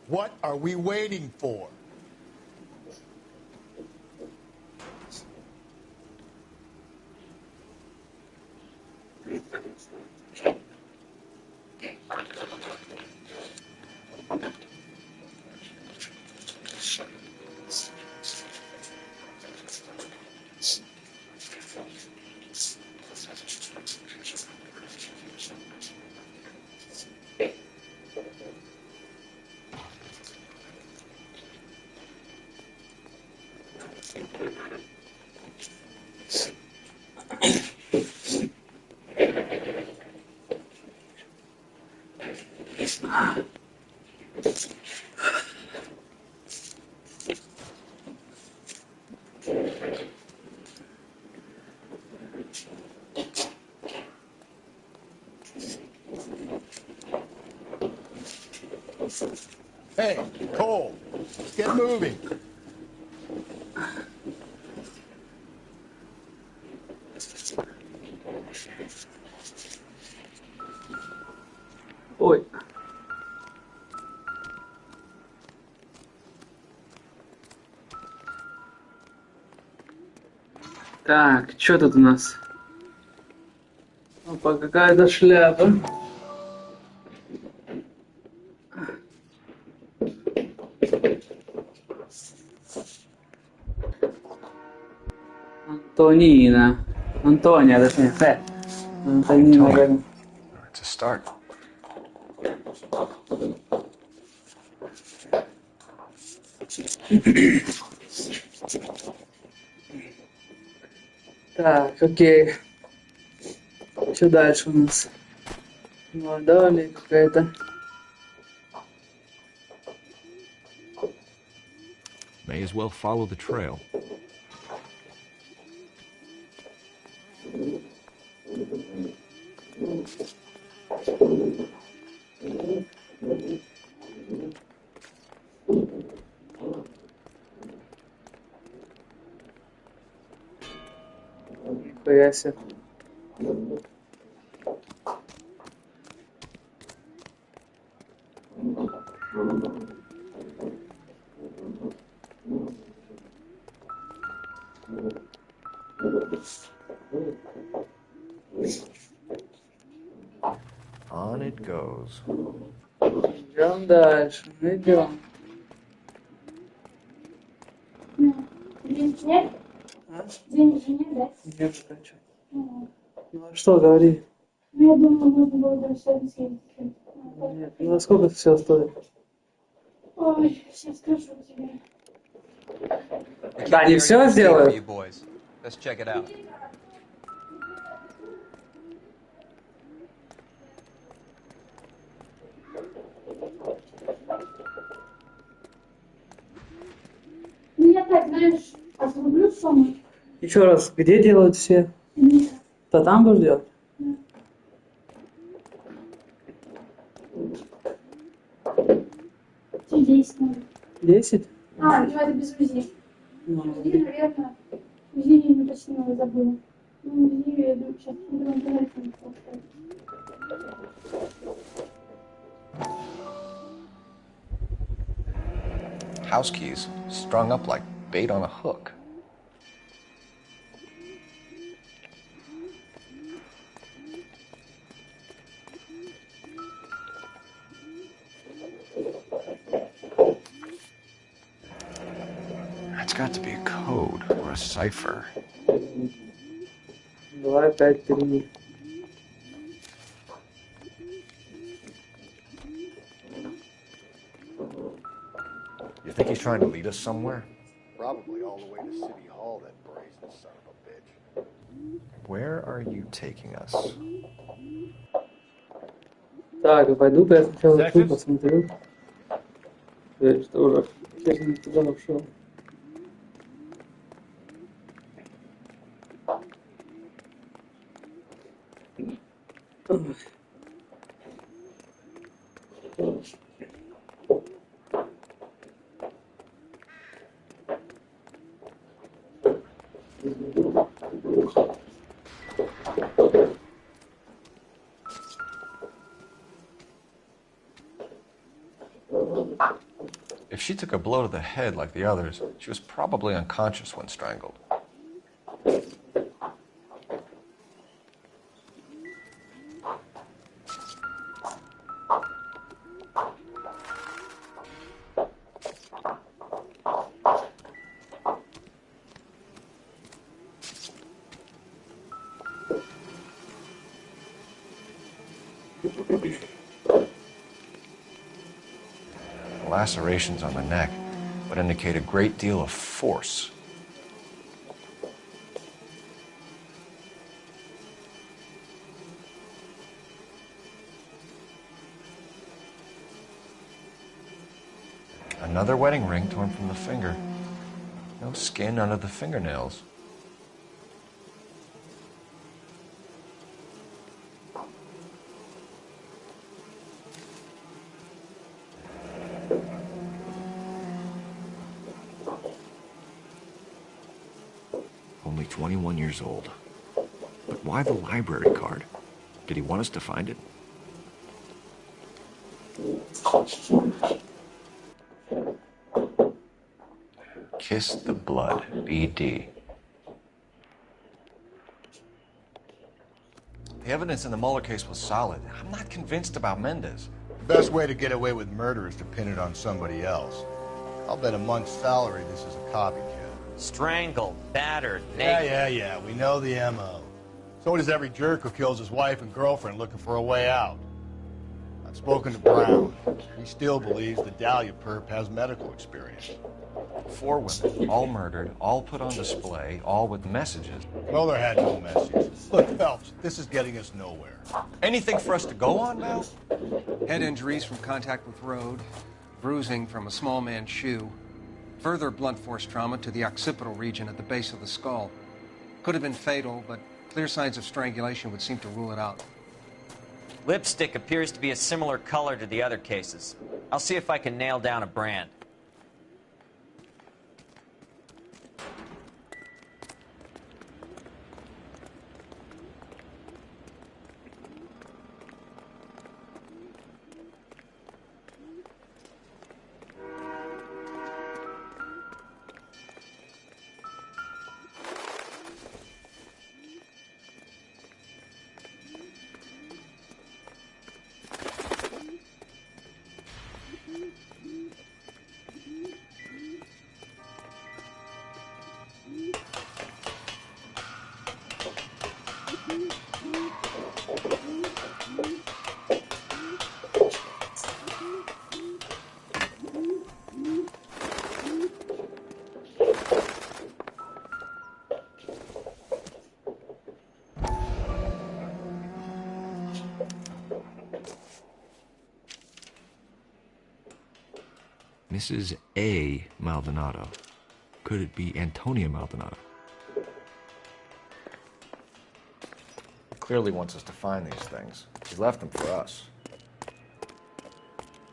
What are we waiting for? Hey, Cole, let's get moving. Ой. Так, что тут у нас? Опа, какая-то шляпа. Антонина. Антония, точнее. Антонина. It's a start. Так, окей. Что дальше у нас? Ну, далее какая-то. May as well follow the trail. Нихуя себе. On it goes. Идем дальше, идем. Денег нет? А? Денег же нет, да? Нет, хочу. Ну а что, говори? Ну, я думаю, можно было бы сегодня съездить. Нет, ну а сколько это все стоит? Ой, сейчас скажу тебе. Да, не все сделают. Let's check it out. Ну, я так, знаешь, отрублю сумму. Еще раз, где делают все? Нет. То там будешь делать? Тебе 10 надо. 10? А, ну это без УЗИ. Ну, УЗИ, наверное. УЗИ я не уточнила, забыла. Ну, УЗИ, я думаю, сейчас буду в интернете поставить. House keys strung up like bait on a hook. That's got to be a code or a cipher. 2, 5, 3. You think he's trying to lead us somewhere? Probably all the way to City Hall, that brazen son of a bitch. Where are you taking us? Так, пойду-ка я сначала тут посмотрю. Что уже Кирилл туда ушел. If she took a blow to the head like the others, she was probably unconscious when strangled. Lacerations on the neck would indicate a great deal of force. Another wedding ring torn from the finger. No skin under the fingernails. Only 21 years old. But why the library card? Did he want us to find it? Kiss the blood, BD. The evidence in the Mueller case was solid. I'm not convinced about Mendez. The best way to get away with murder is to pin it on somebody else. I'll bet a month's salary this is a copycat. Strangled, battered, naked. Yeah. We know the M.O. So does every jerk who kills his wife and girlfriend looking for a way out. I've spoken to Brown. He still believes the Dahlia perp has medical experience. 4 women, all murdered, all put on display, all with messages. Mueller had no message. Look, Phelps, this is getting us nowhere. Anything for us to go on, Mel? Head injuries from contact with road, bruising from a small man's shoe, further blunt force trauma to the occipital region at the base of the skull. Could have been fatal, but clear signs of strangulation would seem to rule it out. Lipstick appears to be a similar color to the other cases. I'll see if I can nail down a brand. Mrs. A. Maldonado. Could it be Antonia Maldonado? He clearly wants us to find these things. He left them for us.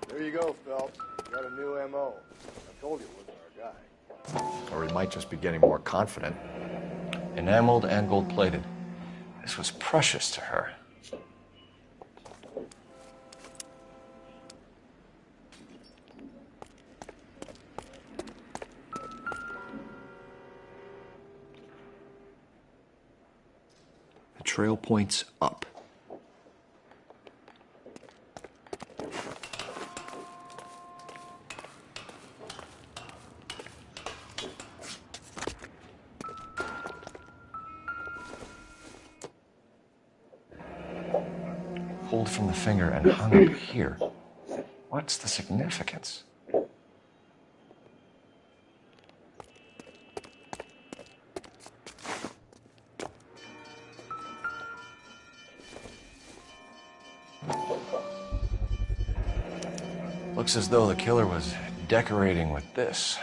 There you go, Phelps. You got a new M.O. I told you it wasn't our guy. Or he might just be getting more confident. Enameled and gold-plated. This was precious to her. The trail points up. Pulled from the finger and hung up here. What's the significance? Looks as though the killer was decorating with this.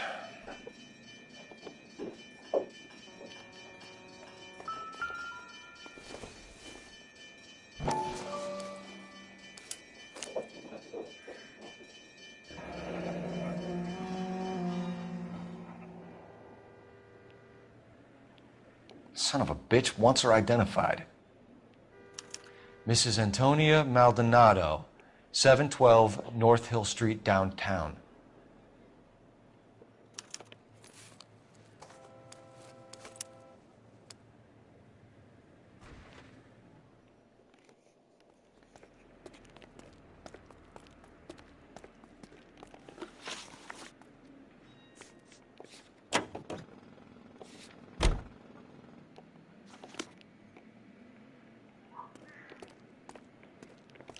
Son of a bitch wants her identified. Mrs. Antonia Maldonado, 712 North Hill Street, downtown.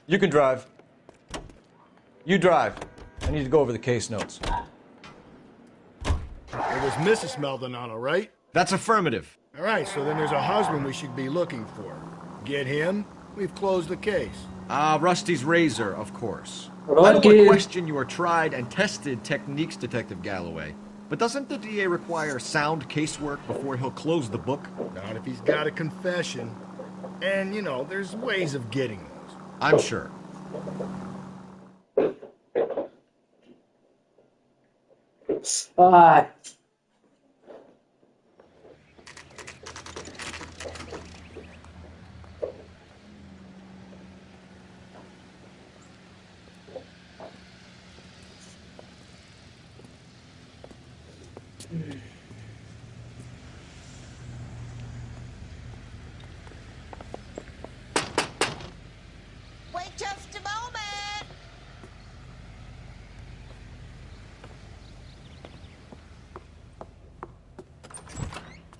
You can drive. You drive. I need to go over the case notes. It was Mrs. Maldonado, right? That's affirmative. All right, so then there's a husband we should be looking for. Get him, we've closed the case. Rusty's razor, of course. I Rocky. don't want to question your tried and tested techniques, Detective Galloway. But doesn't the DA require sound casework before he'll close the book? Not if he's got a confession. And, you know, there's ways of getting those. I'm sure. Ai. Wait just a moment.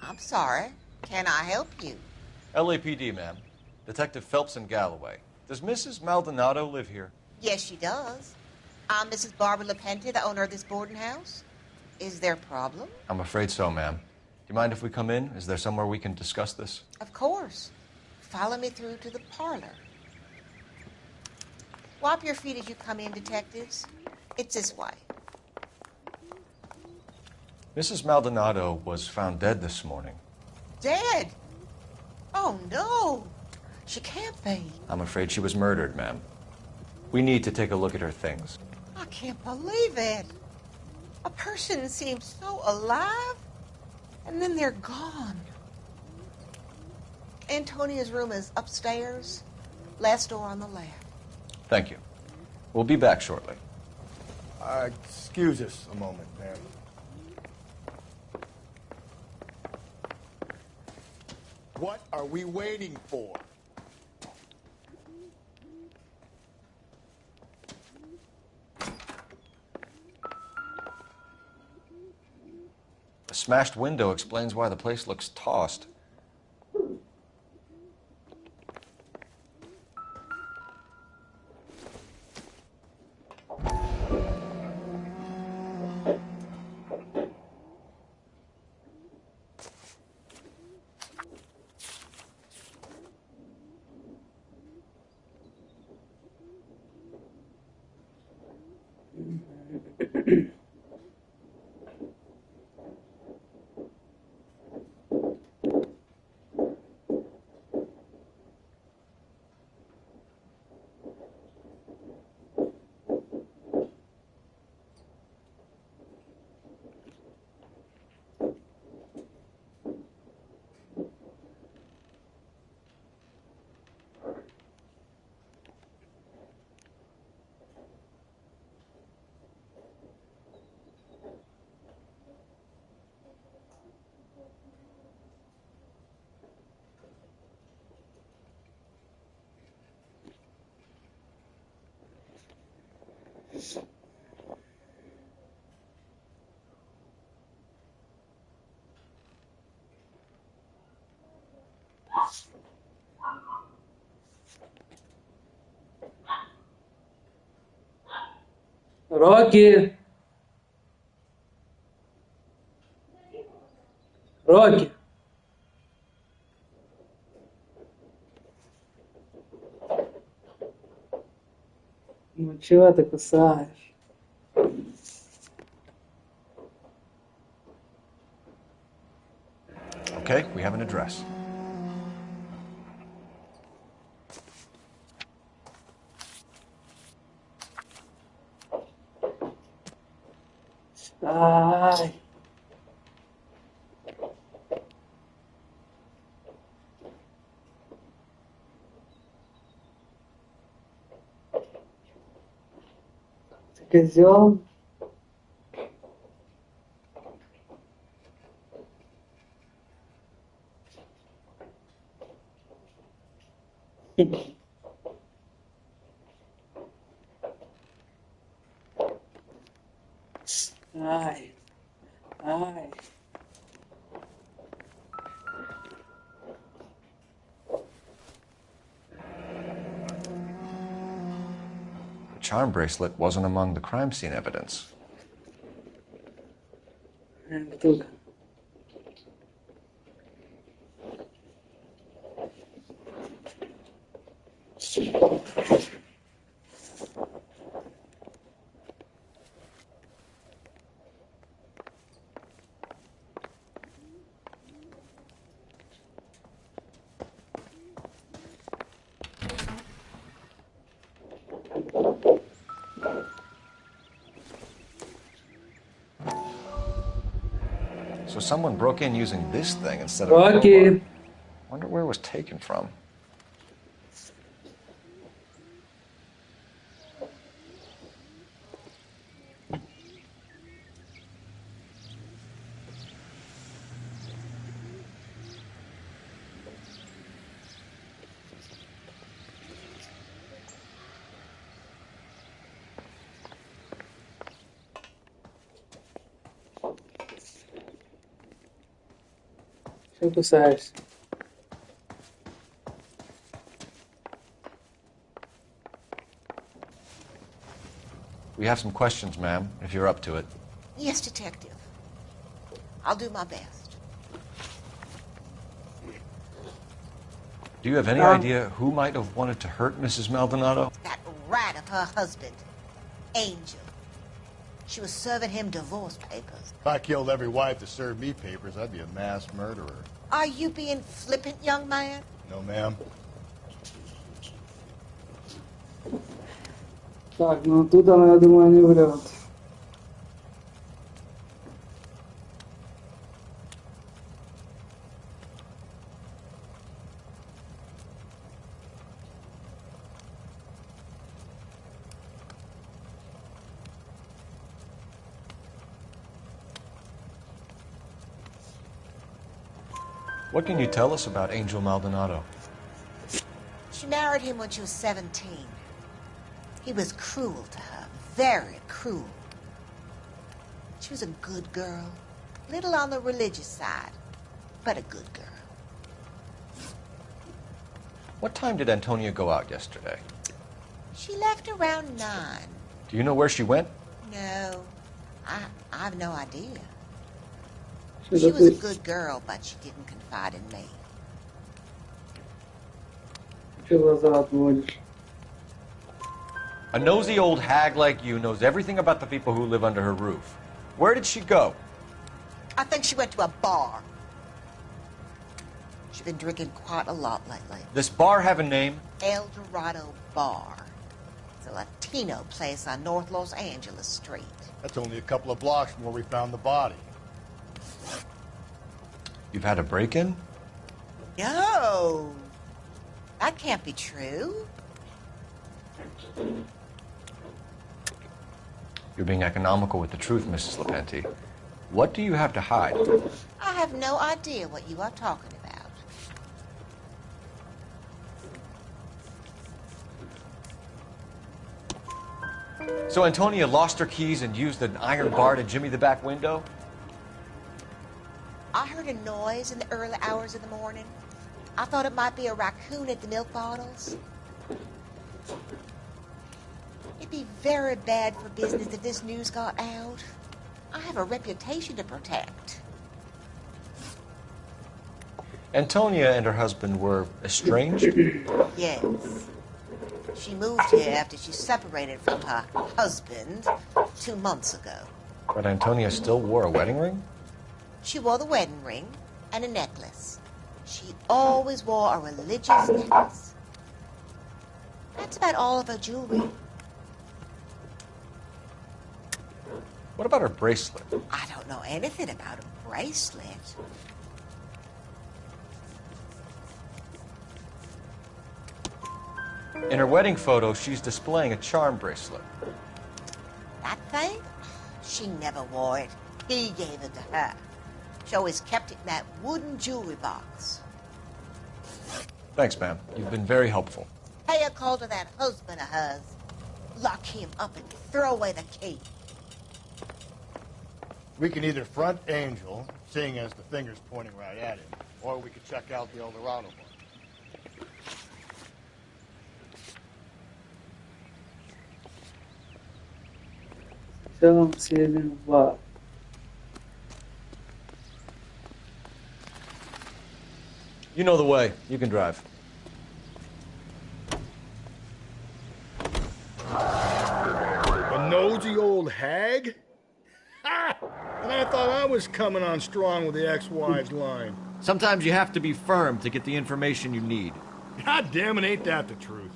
I'm sorry. Can I help you? LAPD, ma'am. Detective Phelps and Galloway. Does Mrs. Maldonado live here? Yes, she does. I'm Mrs. Barbara LaPente, the owner of this boarding house. Is there a problem? I'm afraid so, ma'am. Do you mind if we come in? Is there somewhere we can discuss this? Of course. Follow me through to the parlor. Wipe your feet as you come in, detectives. It's this way. Mrs. Maldonado was found dead this morning. Dead? Oh, no. She can't be. I'm afraid she was murdered, ma'am. We need to take a look at her things. I can't believe it. A person seems so alive, and then they're gone. Antonia's room is upstairs, last door on the left. Thank you. We'll be back shortly. Excuse us a moment, ma'am. What are we waiting for? A smashed window explains why the place looks tossed. Rocky. Rocky. Ну чего ты кусаешь? address. Ai. Козел. Ai. Ai. The charm bracelet wasn't among the crime scene evidence. Бутылка. So someone broke in using this thing instead of a Окей. crowbar. Wonder where it was taken from. Что кусаешься? We have some questions, ma'am, if you're up to it. Yes, Detective. I'll do my best. Do you have any idea who might have wanted to hurt Mrs. Maldonado? That rat of her husband, Angel. She was serving him divorce papers. If I killed every wife to serve me papers, I'd be a mass murderer. Are you being flippant, young man? No, ma'am. Так, ну тут она, я думаю, не врет. What can you tell us about Angel Maldonado? She married him when she was 17. He was cruel to her, very cruel. She was a good girl, little on the religious side, but a good girl. What time did Antonia go out yesterday? She left around 9. Do you know where she went? No, I have no idea. Что She was a такое? good girl, but she didn't confide in me. Что глаза отводишь? A nosy old hag like you knows everything about the people who live under her roof. Where did she go? I think she went to a bar. She's been drinking quite a lot lately. This bar have a name? El Dorado Bar. It's a Latino place on North Los Angeles Street. That's only a couple of blocks from where we found the body. You've had a break-in? No, that can't be true. You're being economical with the truth, Mrs. Lepenti. What do you have to hide? I have no idea what you are talking about. So Antonia lost her keys and used an iron bar to jimmy the back window? I heard a noise in the early hours of the morning. I thought it might be a raccoon at the milk bottles. It'd be very bad for business if this news got out. I have a reputation to protect. Antonia and her husband were estranged? Yes. She moved here after she separated from her husband 2 months ago. But Antonia still wore a wedding ring? She wore the wedding ring and a necklace. She always wore a religious necklace. That's about all of her jewelry. What about her bracelet? I don't know anything about a bracelet. In her wedding photo, she's displaying a charm bracelet. That thing? She never wore it. He gave it to her. She always kept it in that wooden jewelry box. Thanks, ma'am. You've been very helpful. Pay a call to that husband of hers. Lock him up and throw away the key. We can either front Angel, seeing as the finger's pointing right at him, or we could check out the Eldorado one. Então, se ele vá. You know the way. You can drive. A nosy old hag? Ha! And I thought I was coming on strong with the ex-wives line. Sometimes you have to be firm to get the information you need. God damn it, ain't that the truth?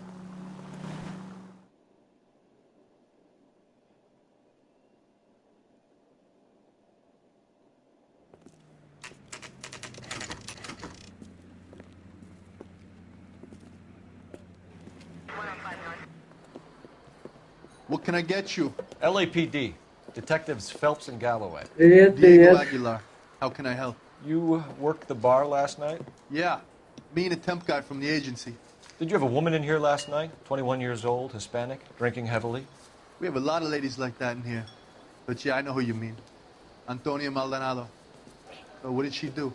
What can I get you? LAPD. Detectives Phelps and Galloway. Привет, Diego привет. Aguilar. How can I help? You worked the bar last night? Yeah, me and a temp guy from the agency. Did you have a woman in here last night? 21 years old, Hispanic, drinking heavily? We have a lot of ladies like that in here. But yeah, I know who you mean. Antonia Maldonado. So what did she do?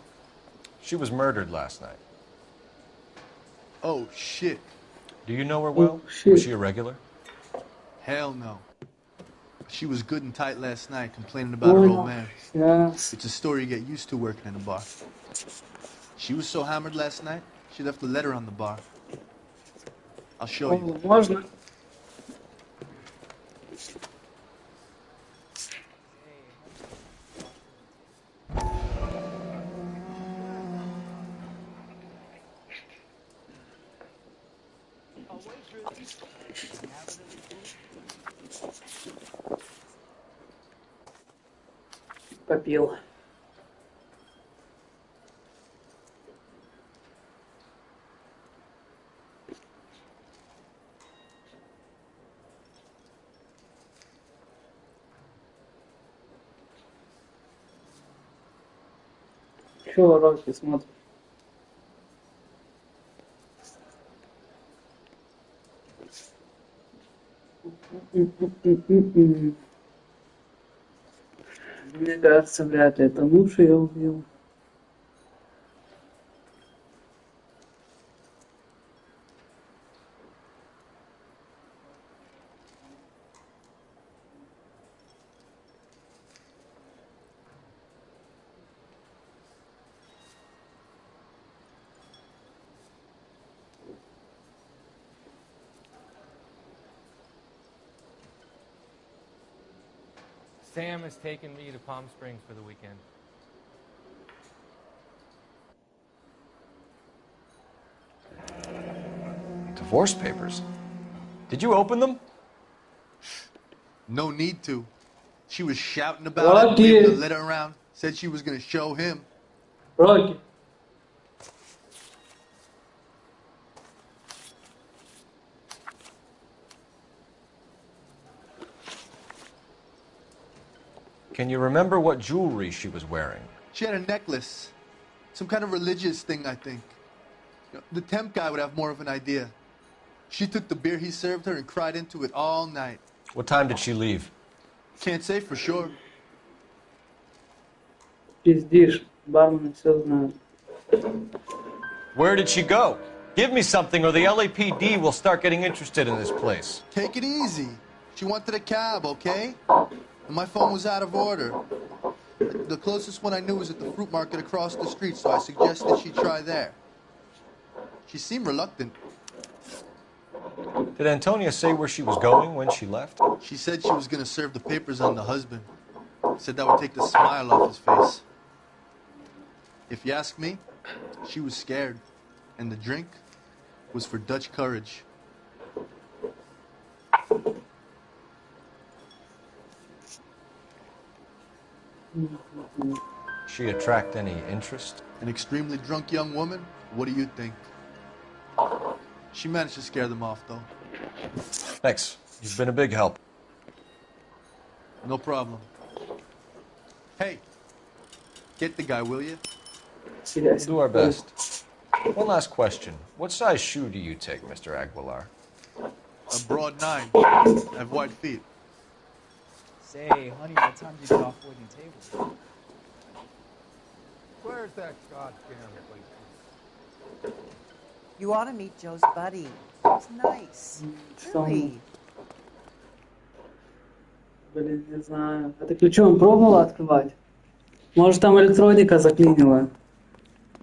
She was murdered last night. Oh, shit. Do you know her well? Oh, shit. Was she a regular? Hell no. She was good and tight last night, complaining about her old man. Сейчас. It's a story you get used to working in a bar. She was so hammered last night, she left a letter on the bar. I'll show you. О, можно? Попил. Чего Рокки смотрит? Мне кажется, вряд ли это лучше я убил. Sam has taken me to Palm Springs for the weekend. Divorce papers. Did you open them? No need to. She was shouting about it, waving the letter around, said she was going to show him. Рокки. Can you remember what jewelry she was wearing? She had a necklace. Some kind of religious thing, I think. You know, the temp guy would have more of an idea. She took the beer he served her and cried into it all night. What time did she leave? Can't say for sure. Пиздишь. Бармен все знает. Where did she go? Give me something or the LAPD will start getting interested in this place. Take it easy. She wanted a cab, okay? And my phone was out of order. The closest one I knew was at the fruit market across the street, so I suggested she try there. She seemed reluctant. Did Antonia say where she was going when she left? She said she was going to serve the papers on the husband. Said that would take the smile off his face. If you ask me, She was scared, and the drink was for Dutch courage. She attract any interest? An extremely drunk young woman? What do you think? She managed to scare them off, though. Thanks. You've been a big help. No problem. Hey, get the guy, will you? We'll do our best. One last question. What size shoe do you take, Mr. Aguilar? A broad 9. I have wide feet. Say, honey, what time did you get off waiting table? Where's that goddamn place? You ought to meet Joe's buddy. He's nice. Really. Блин, не знаю. Это ключом пробовала открывать? Может, там электроника заклинила?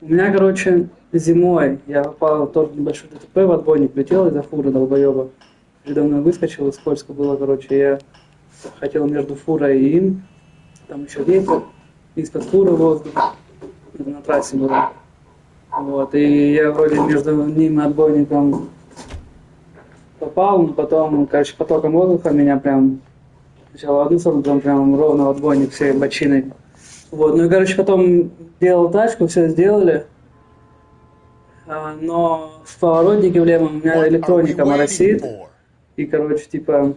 У меня, короче, зимой я попал тоже в небольшой ДТП, в отбойник летел из-за фуры долбоеба. Передо мной выскочил, и скользко было, короче, я хотел между фурой и им, там еще ветер, из-под фуры воздух, на трассе было. Вот, и я вроде между ним и отбойником попал, но потом, короче, потоком воздуха меня прям сначала в одну сторону, потом прям ровно в отбойник всей бочиной. Вот, ну и, короче, потом делал тачку, все сделали, но в поворотнике в левом у меня электроника моросит, и, короче, типа,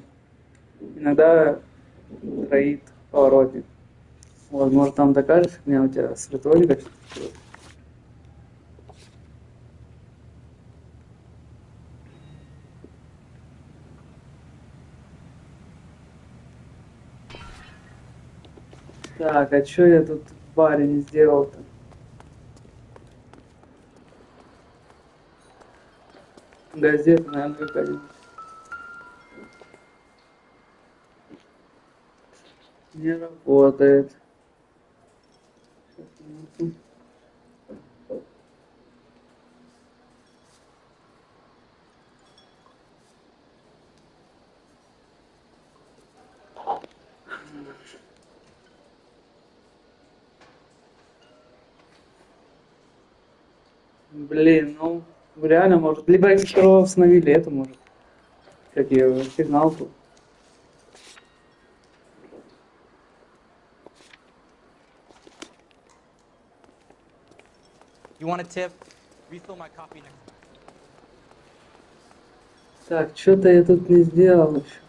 иногда троит поворотник. Вот, может, там такая же фигня у тебя с электроникой? Так, а что я тут в баре не сделал-то? Газета, наверное, какая-нибудь. Не работает. Блин, ну реально может. Либо они второго установили эту, может. Как ее, сигналку. You want a tip? Refill my coffee next time. Так, что-то я тут не сделал еще.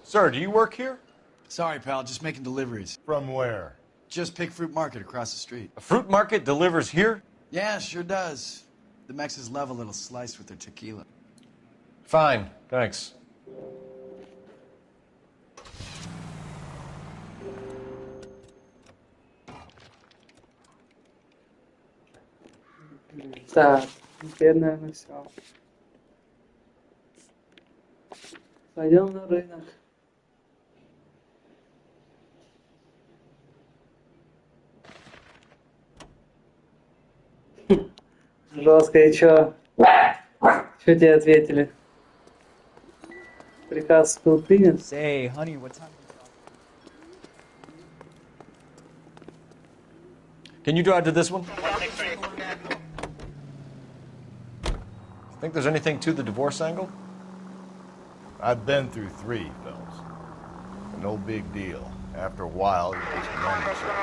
Sir, do you work here? Sorry, pal, just making deliveries. From where? Just Pig Fruit Market across the street. A fruit market delivers here? Yeah, sure does. The Mexes love a little slice with their tequila. Fine, thanks. Так, теперь, наверное, все. Пойдем на рынок. Жестко, и чё? Что тебе ответили? Приказ был принят? Say, honey, what time? Can you drive to this one? Think there's anything to the divorce angle? I've been through 3, Phelps. No big deal. After a while, you just know yourself.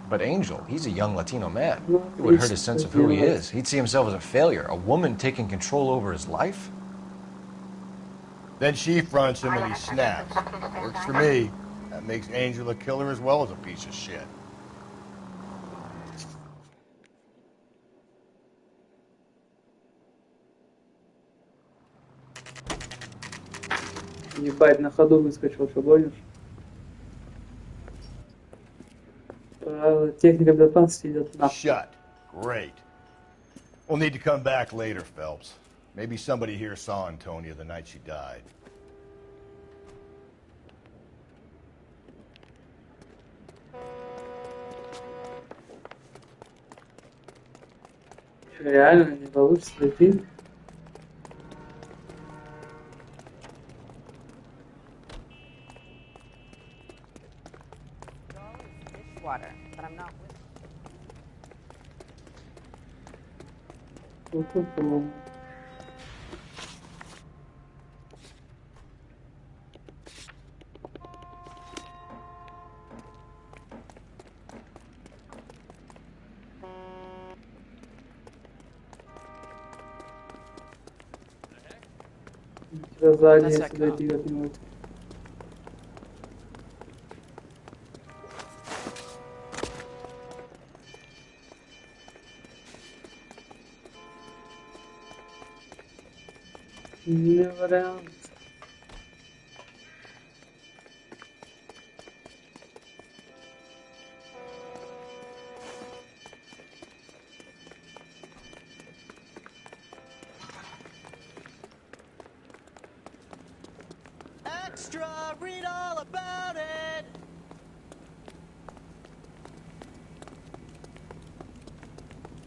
But Angel, he's a young Latino man. It would hurt his sense of who he is. He'd see himself as a failure. A woman taking control over his life? Then she fronts him and he snaps. Works for me. That makes Angel a killer as well as a piece of shit. Ебать, на ходу выскочил, что гонишь? Техника безопасности идет на. Shut. Great. We'll need to come back later, Phelps. Maybe somebody here saw Antonia the night she died. Что, реально не получится дойти? water, but I'm not with Пу-пу-пу. Тебя сзади, если дойти как-нибудь. Не вариант. Extra, read all about it.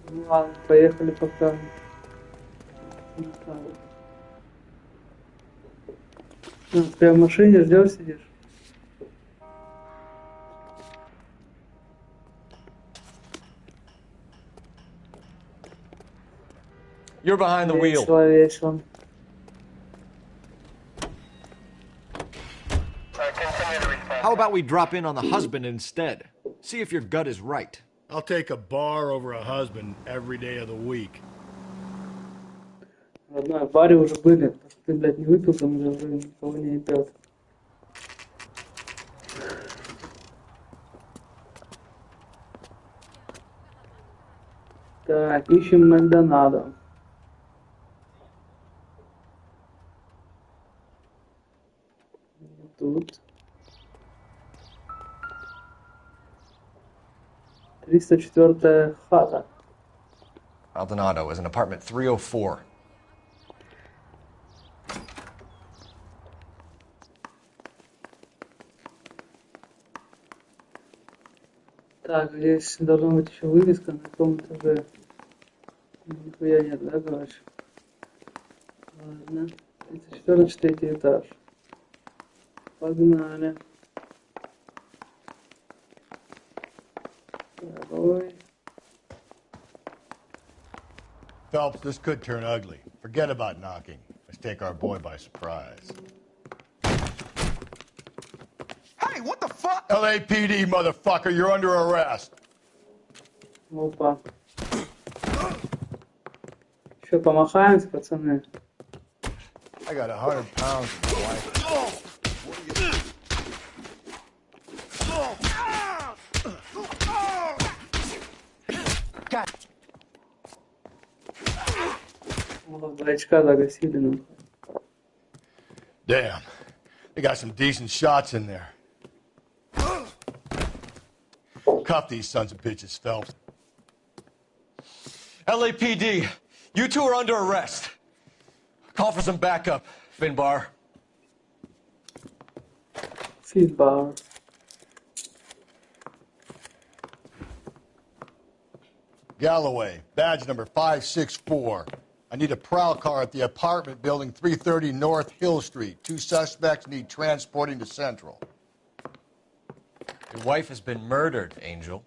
Ну ладно, поехали пока. Не знаю. Ну, ты прям в машине ждешь, сидишь? You're behind the wheel. Весело, весело. How about we drop in on the husband instead? See if your gut is right. I'll take a bar over a husband every day of the week. В одной баре уже были. Ты, блядь, не выпил, там уже никого не ебет. Так, ищем Макдональда. Тут. 304-я хата. Maldonado is in apartment 304. Так, здесь должна быть еще вывеска на каком этаже. Нихуя нет, да, короче? Ладно. 34-й этаж. Погнали. Второй. Phelps, this could turn ugly. Forget about knocking. Let's take our boy by surprise. Hey, what the fuck? LAPD, motherfucker, you're under arrest. Опа. Что, помахаемся, пацаны? I got 100 pounds of wife. Дурачка загасили, ну. Damn. They got some decent shots in there. Cuff these sons of bitches, Phelps. LAPD, you two are under arrest. Call for some backup, Finbar. Finbar. Galloway, badge number 564. I need a prowl car at the apartment building 330 North Hill Street. 2 suspects need transporting to Central. Your wife has been murdered, Angel.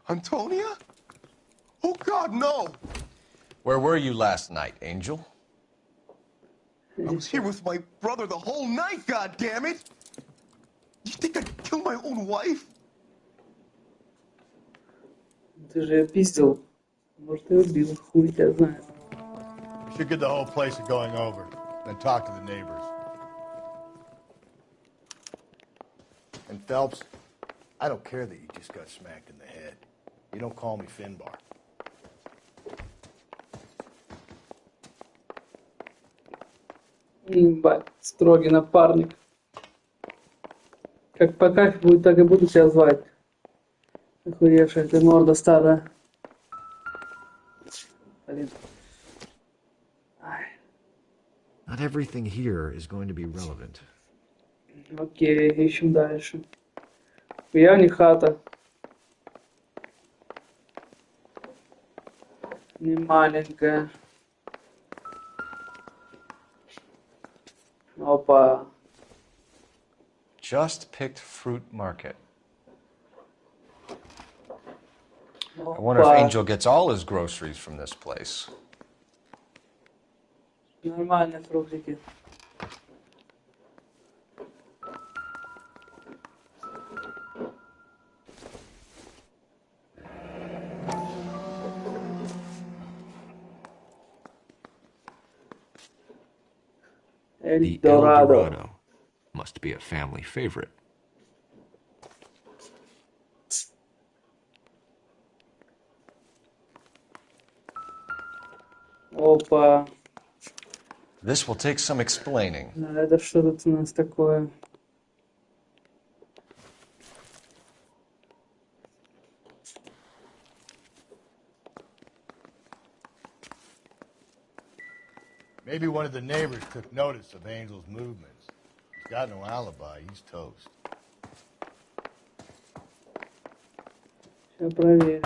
Antonia? Oh, God, no! Where were you last night, Angel? I was here with my brother the whole night, goddammit! You think I'd kill my own wife? Ты же ее пиздил. Может, и убил, хуй тебя знает. We should get the whole place a going over, then talk to the neighbors. And Phelps, I don't care that you just got smacked in the head. You don't call me Finbar. Ебать, строгий напарник. Как по кайфу будет, так и буду тебя звать. Охуевшая ты морда старая. Блин. Not everything here is going to be relevant. Окей, ищем дальше. Я не хата. Не маленькая. Опа. Just picked fruit market. I wonder if Опа. Angel gets all his groceries from this place. Нормальные фруктики. The El Эльдорадо. Dorado must be a family favorite. Опа. This will take some explaining. Да, это что тут у нас такое? Maybe one of the neighbors took notice of Angel's movements. He's got no alibi. He's toast. Сейчас проверю.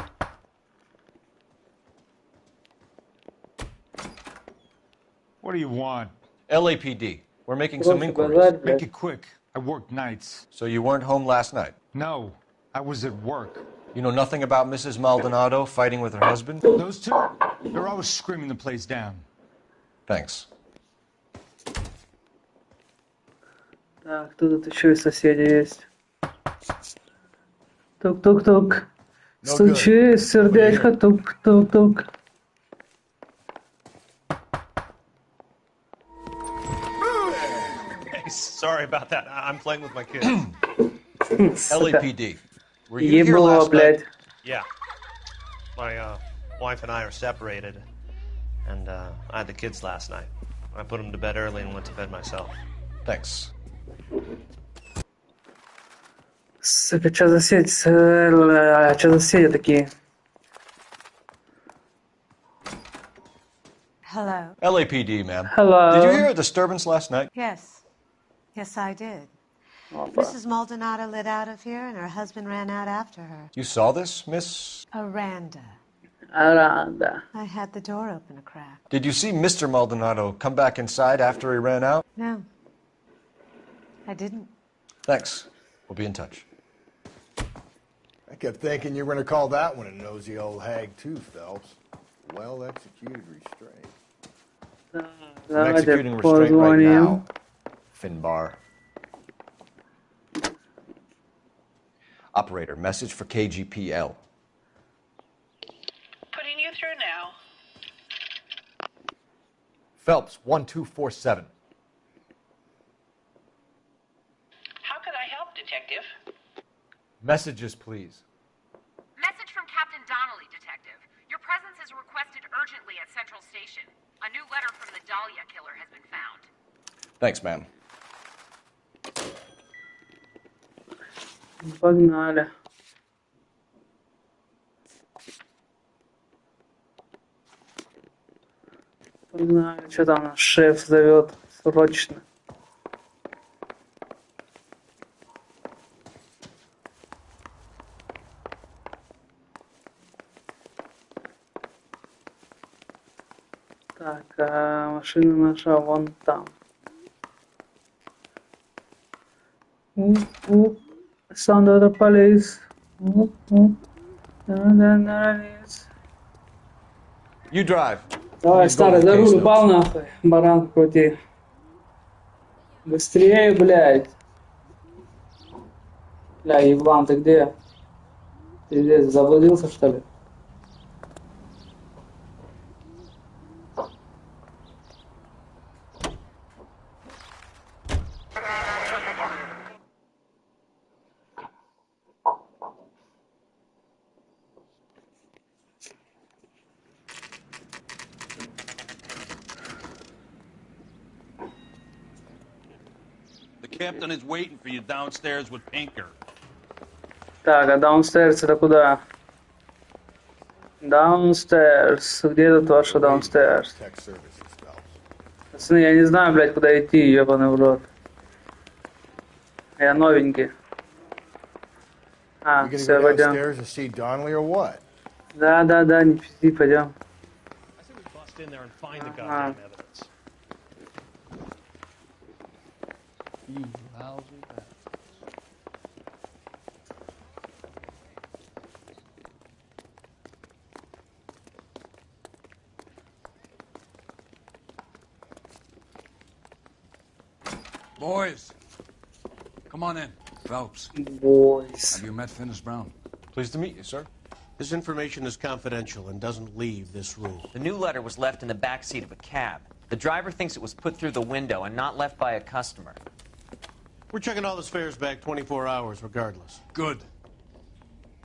What do you want? LAPD. We're making some Просто inquiries. базарь, Make блядь. it quick. I work nights. So you weren't home last night? No, I was at work. You know nothing about Mrs. Maldonado fighting with her husband? Those two, they're always screaming the place down. Thanks. Так, кто тут еще из соседей есть? Тук-тук-тук. No Стучи, good. сердечко, тук-тук-тук. Hey, sorry about that. I'm playing with my kids. LAPD. Were you here Ебло, last night? блядь. Yeah. My wife and I are separated, and I had the kids last night. I put them to bed early and went to bed myself. Thanks. Сука, что за сеть? Что за соседи такие? Hello. LAPD, ma'am. Hello. Did you hear a disturbance last night? Yes. Yes, I did. Опа. Mrs. Maldonado lit out of here, and her husband ran out after her. You saw this, Miss? Aranda. Аранда. I had the door open a crack. Did you see Mr. Maldonado come back inside after he ran out? No. I didn't. Thanks. We'll be in touch. I kept thinking you were going to call that one a nosy old hag, too, Phelps. Well executed restraint. I'm Давайте executing restraint right позвоним. now, Finbar. Operator, message for KGPL. Putting you through now. Phelps, 1247. How can I help, Detective? Messages, please. Message from Captain Donnelly, Detective. Your presence is requested urgently at Central Station. A new letter from the Dahlia killer has been found. Thanks, ma'am. Погнали. Погнали. Что там наш шеф зовет? Срочно. Так, а машина наша вон там. Sound of the police. You drive. Давай, You go старый, with за case руль notes. упал нахуй. Баран крути. Быстрее, блядь. Бля, еблан, ты где? Ты здесь заблудился, что ли? The captain is waiting for you downstairs with Pinker. Так, а downstairs это куда? Downstairs. Где тут ваша downstairs? Tech services, Phelps. Пацаны, я не знаю, блядь, куда идти, ебаный в рот. Я новенький. А, You gonna все, go пойдем. downstairs and see Donnelly or what? Да, не пизди, пойдем. I say we bust in there and find the Ah. goddamn evidence. You lousy bastard. Boys, come on in. Phelps. Boys. Have you met Finis Brown? Pleased to meet you, sir. This information is confidential and doesn't leave this room. The new letter was left in the back seat of a cab. The driver thinks it was put through the window and not left by a customer. We're checking all this fares back 24 hours regardless. Good.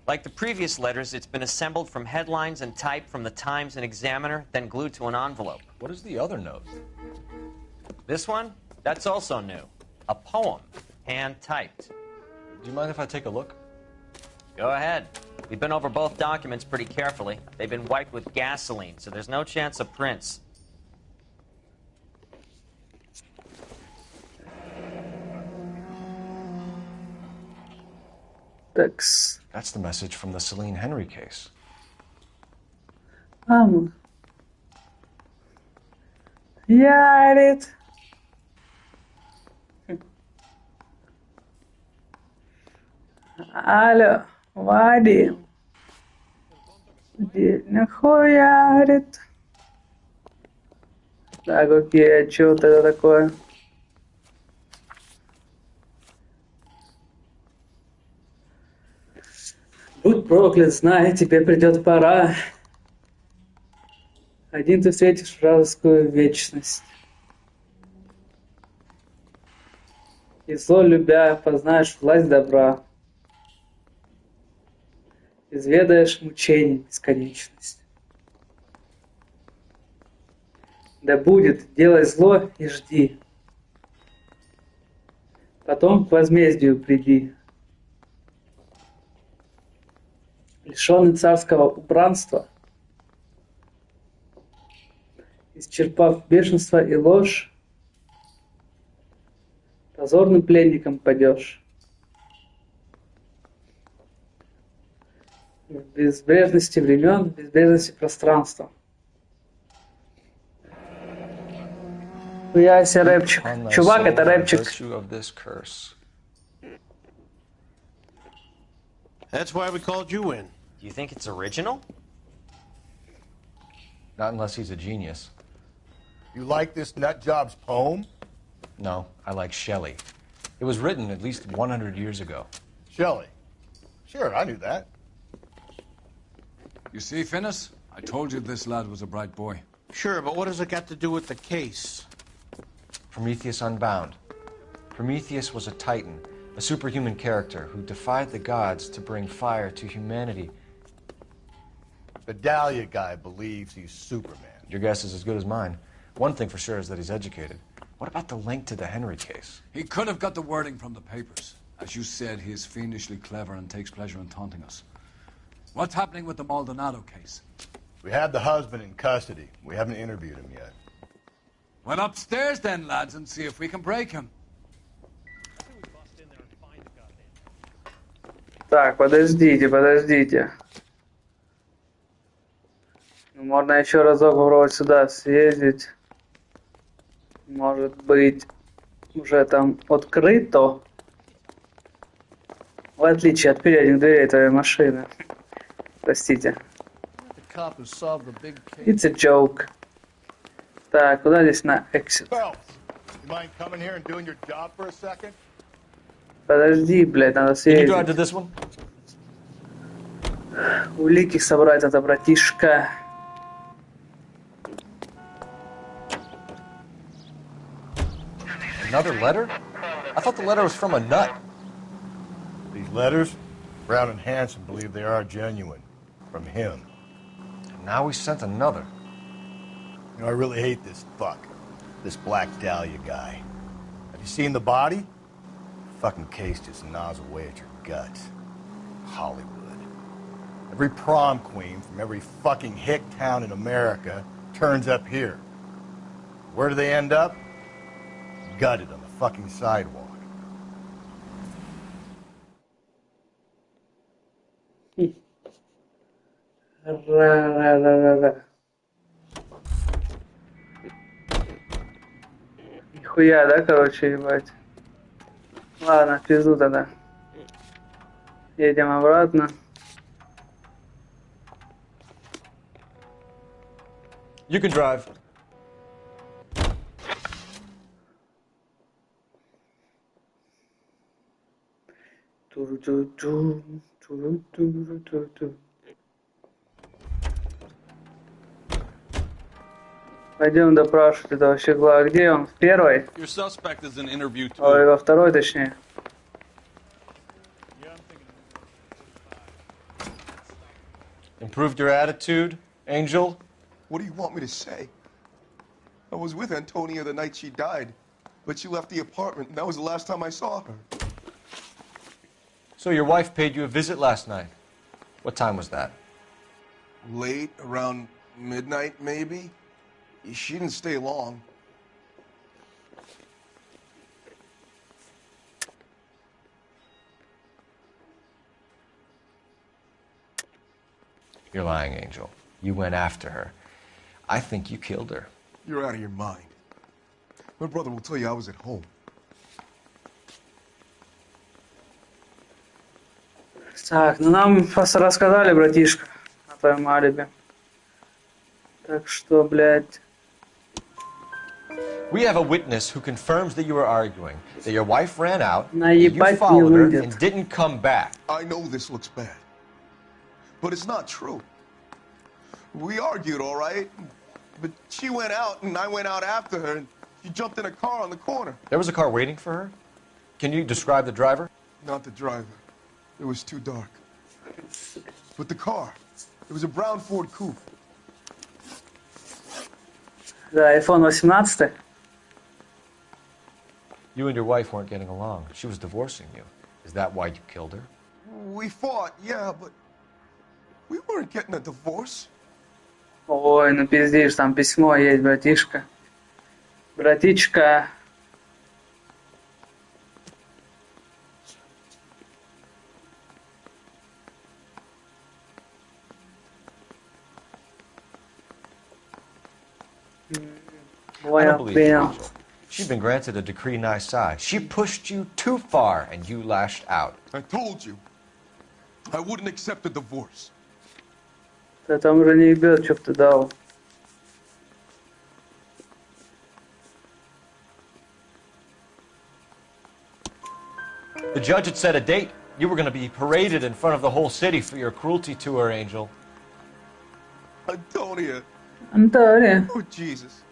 Like the previous letters, it's been assembled from headlines and typed from the Times and Examiner, then glued to an envelope. What is the other note? This one? That's also new. A poem, hand-typed. Do you mind if I take a look? Go ahead. We've been over both documents pretty carefully. They've been wiped with gasoline, so there's no chance of prints. That's the message from the Celine Henry case. Ярит. Алло, Вадим. Денег хуярит. Так, окей, а что это такое? Будь проклят, знай, тебе придет пора. Один ты встретишь вражескую вечность. И зло любя, познаешь власть добра. Изведаешь мучений бесконечность. Да будет, делай зло и жди. Потом к возмездию приди. Лишенный царского убранства, исчерпав бешенство и ложь, позорным пленником падешь. В безбрежности времен, в безбрежности пространства. Хуяйся, рэпчик. Чувак, это рэпчик. That's why we called you in. Do you think it's original? Not unless he's a genius. You like this nutjob's poem? No, I like Shelley. It was written at least 100 years ago. Shelley? Sure, I knew that. You see, Finis? I told you this lad was a bright boy. Sure, but what has it got to do with the case? Prometheus Unbound. Prometheus was a titan, a superhuman character who defied the gods to bring fire to humanity. The Dahlia guy believes he's Superman. Your guess is as good as mine. One thing for sure is that he's educated. What about the link to the Henry case? He could have got the wording from the papers. As you said, he is fiendishly clever and takes pleasure in taunting us. What's happening with the Maldonado case? We have the husband in custody. We haven't interviewed him yet. Well, upstairs then, lads, and see if we can break him. Так, подождите. Можно еще разок попробовать сюда съездить. Может быть, уже там открыто. В отличие от передних дверей твоей машины. Простите. It's a joke. Так, куда здесь на exit? You mind coming here and doing your job for a second? Подожди, блядь, надо съездить. Улики собрать надо, братишка. Another letter? I thought the letter was from a nut. These letters, Brown and Hanson believe they are genuine. From him. And now we sent another. You know, I really hate this fuck. This Black Dahlia guy. Have you seen the body? Fucking case just gnaws away at your guts. Hollywood. Every prom queen from every fucking hick town in America turns up here. Where do they end up? Gutted on the fucking sidewalk. Нихуя, да, короче, ебать. Ладно, в пизду тогда. Едем обратно. You can drive. Ту-ру-ту-ту, ту-ру-ту-ру-ту-ту. Пойдем допрашивать этого щегла. Где он? В первой? Your suspect is in interview Ой, 2. во второй, точнее. Improved your attitude, Angel? What do you want me to say? I was with Antonia the night she died, but she left the apartment, and that was the last time I saw her. So your wife paid you a visit last night. What time was that? Late, around midnight, maybe? She didn't stay long. You're lying, Angel. You went after her. I think you killed her. You're out of your mind. My brother will tell you I was at home. Так, ну нам просто рассказали, братишка, о твоем алиби. Так что, блядь... We have a witness who confirms that you were arguing, that your wife ran out, that you Наебать не followed her, выйдет. and didn't come back. I know this looks bad, but it's not true. We argued, all right? But she went out, and I went out after her, and she jumped in a car on the corner. There was a car waiting for her? Can you describe the driver? Not the driver. It was too dark. But the car, it was a brown Ford Coupe. Да, iPhone 18. You and your wife weren't getting along. She was divorcing you. Is that why you killed her? We fought, yeah, but we weren't getting a divorce. Ой, ну пиздишь, там письмо есть, братишка. Братичка. I don't believe you, Angel. She'd been granted a decree nisi. She pushed you too far, and you lashed out. I told you, I wouldn't accept a divorce. Да там уже не ебет, что ты дал. The judge had set a date. You were going to be paraded in front of the whole city for your cruelty to her, Angel. Antonia. Antonia. Oh, Jesus.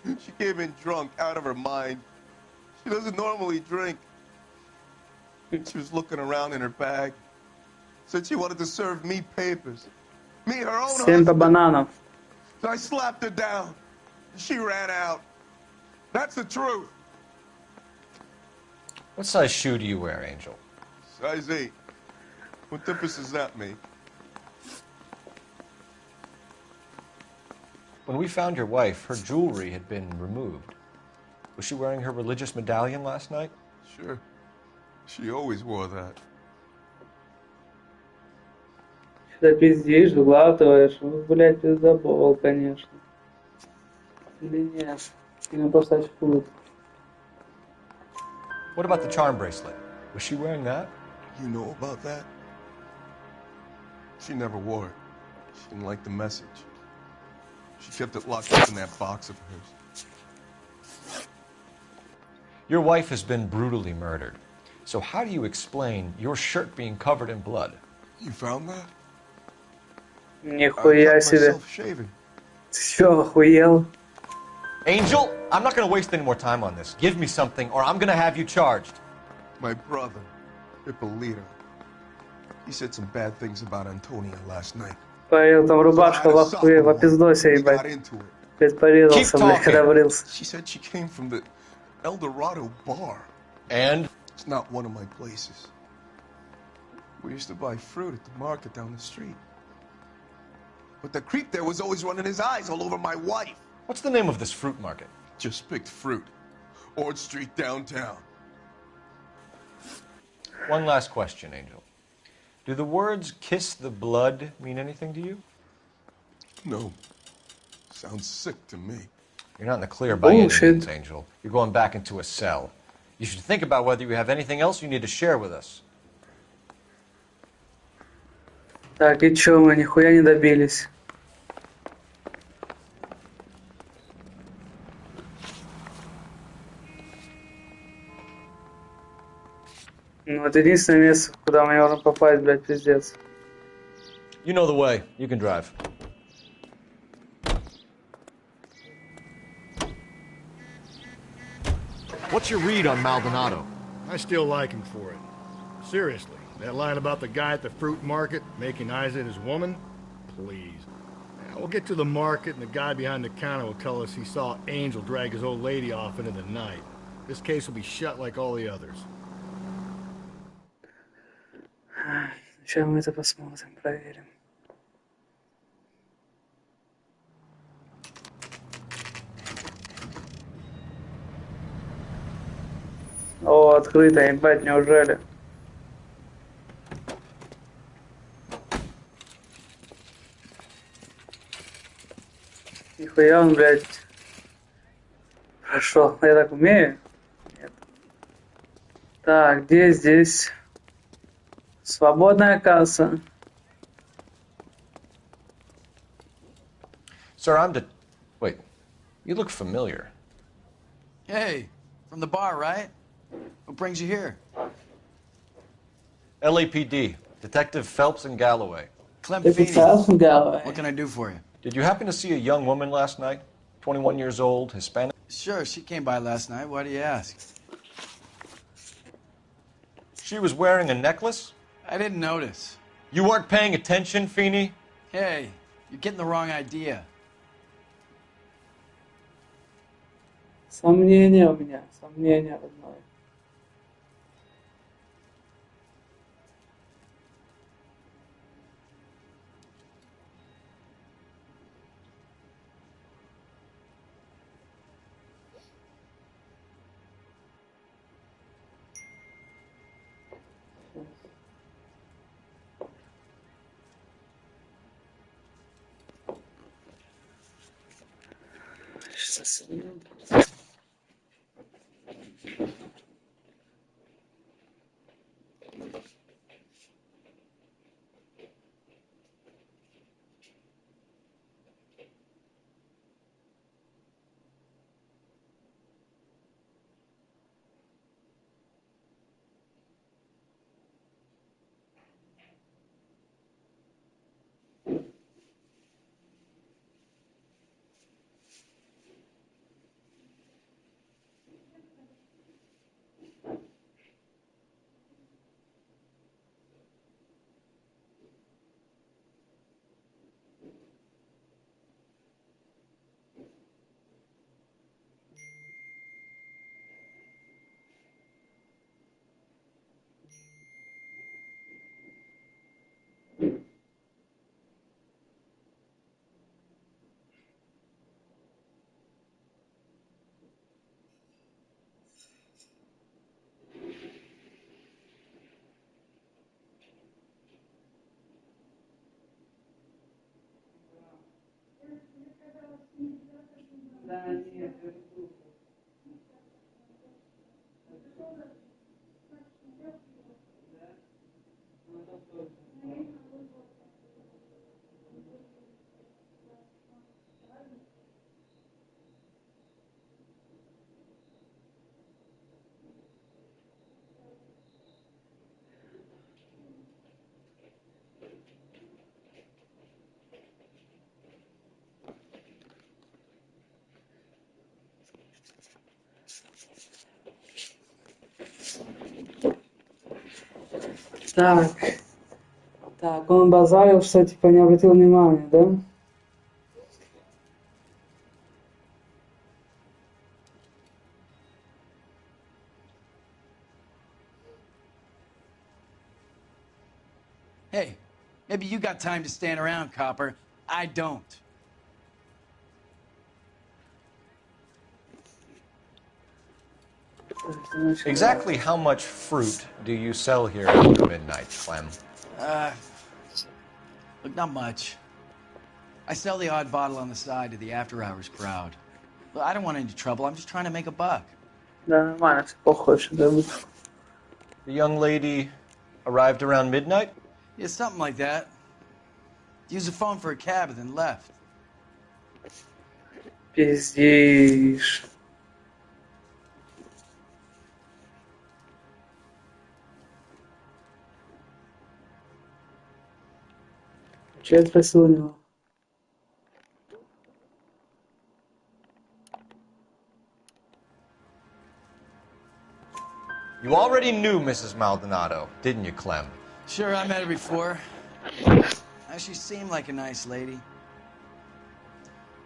She came in drunk, out of her mind. She doesn't normally drink. She was looking around in her bag. Said she wanted to serve me papers. Me, her own husband. Бананов. So I slapped her down. She ran out. That's the truth. What size shoe do you wear, Angel? Size 8. What difference does that make? When we found your wife, her jewelry had been removed. Was she wearing her religious medallion last night? Sure. She always wore that. Что пиздишь, заглатываешь. Ну, блядь, пиздобол, конечно. Или нет? Или просто очкует. What about the charm bracelet? Was she wearing that? You know about that? She never wore it. She didn't like the message. She kept it locked up in that box of hers. Your wife has been brutally murdered. So how do you explain your shirt being covered in blood? You found that? Нихуя себе. Shaving. Ты что, охуел? Angel, I'm not going to waste any more time on this. Give me something or I'm going to have you charged. My brother, Ippolito. He said some bad things about Antonia last night. Парил там рубашка в охуе, в пиздосе, ебать. Блядь, порезался, блядь, когда брился. She said she came from the El Dorado bar. And? It's not one of my places. We used to buy fruit at the market down the street. But the creep there was always running his eyes all over my wife. What's the name of this fruit market? Just picked fruit. Ord Street downtown. One last question, Angel. Do the words kiss the blood mean anything to you? No. Sounds sick to me. You're not in the clear by any means, Angel. You're going back into a cell. You should think about whether you have anything else you need to share with us. Так, и чё, мы нихуя не добились. это единственное место, куда мне можно попасть, блядь, пиздец. You know the way. You can drive. What's your read on Maldonado? I still like him for it. Seriously, that line about the guy at the fruit market making Isa his woman? Please. Now, we'll get to the market and the guy behind the counter will tell us he saw Angel drag his old lady off into the night. This case will be shut like all the others. Сейчас мы это посмотрим, проверим. О, открыто, ебать, неужели? Нихуя он, блядь, прошел. Я так умею? Нет. Так, где здесь? Свободная касса. Sir, Wait, you look familiar. Hey, from the bar, right? What brings you here? LAPD, Detective Phelps and Galloway. Clem Detective Feeney. Phelps and Galloway. What can I do for you? Did you happen to see a young woman last night? 21 years old, Hispanic? Sure, she came by last night. Why do you ask? She was wearing a necklace? I didn't notice. You weren't paying attention, Feeney? Hey, you're getting the wrong idea. Сомнения у меня, сомнения родной. Сейчас. Так. Так, он базарил, что типа не обратил внимания, да? Hey, maybe you got time to stand around, copper. I don't. Exactly how much fruit do you sell here after midnight, Clem? Look, not much. I sell the odd bottle on the side to the after-hours crowd. Well, I don't want any trouble. I'm just trying to make a buck. Да, нормально, все похоже, да. The young lady arrived around midnight? Yeah, something like that. Used the phone for a cab and then left. Че я спросил у него? You already knew Mrs. Maldonado, didn't you, Clem? Sure, I met her before. She seemed like a nice lady.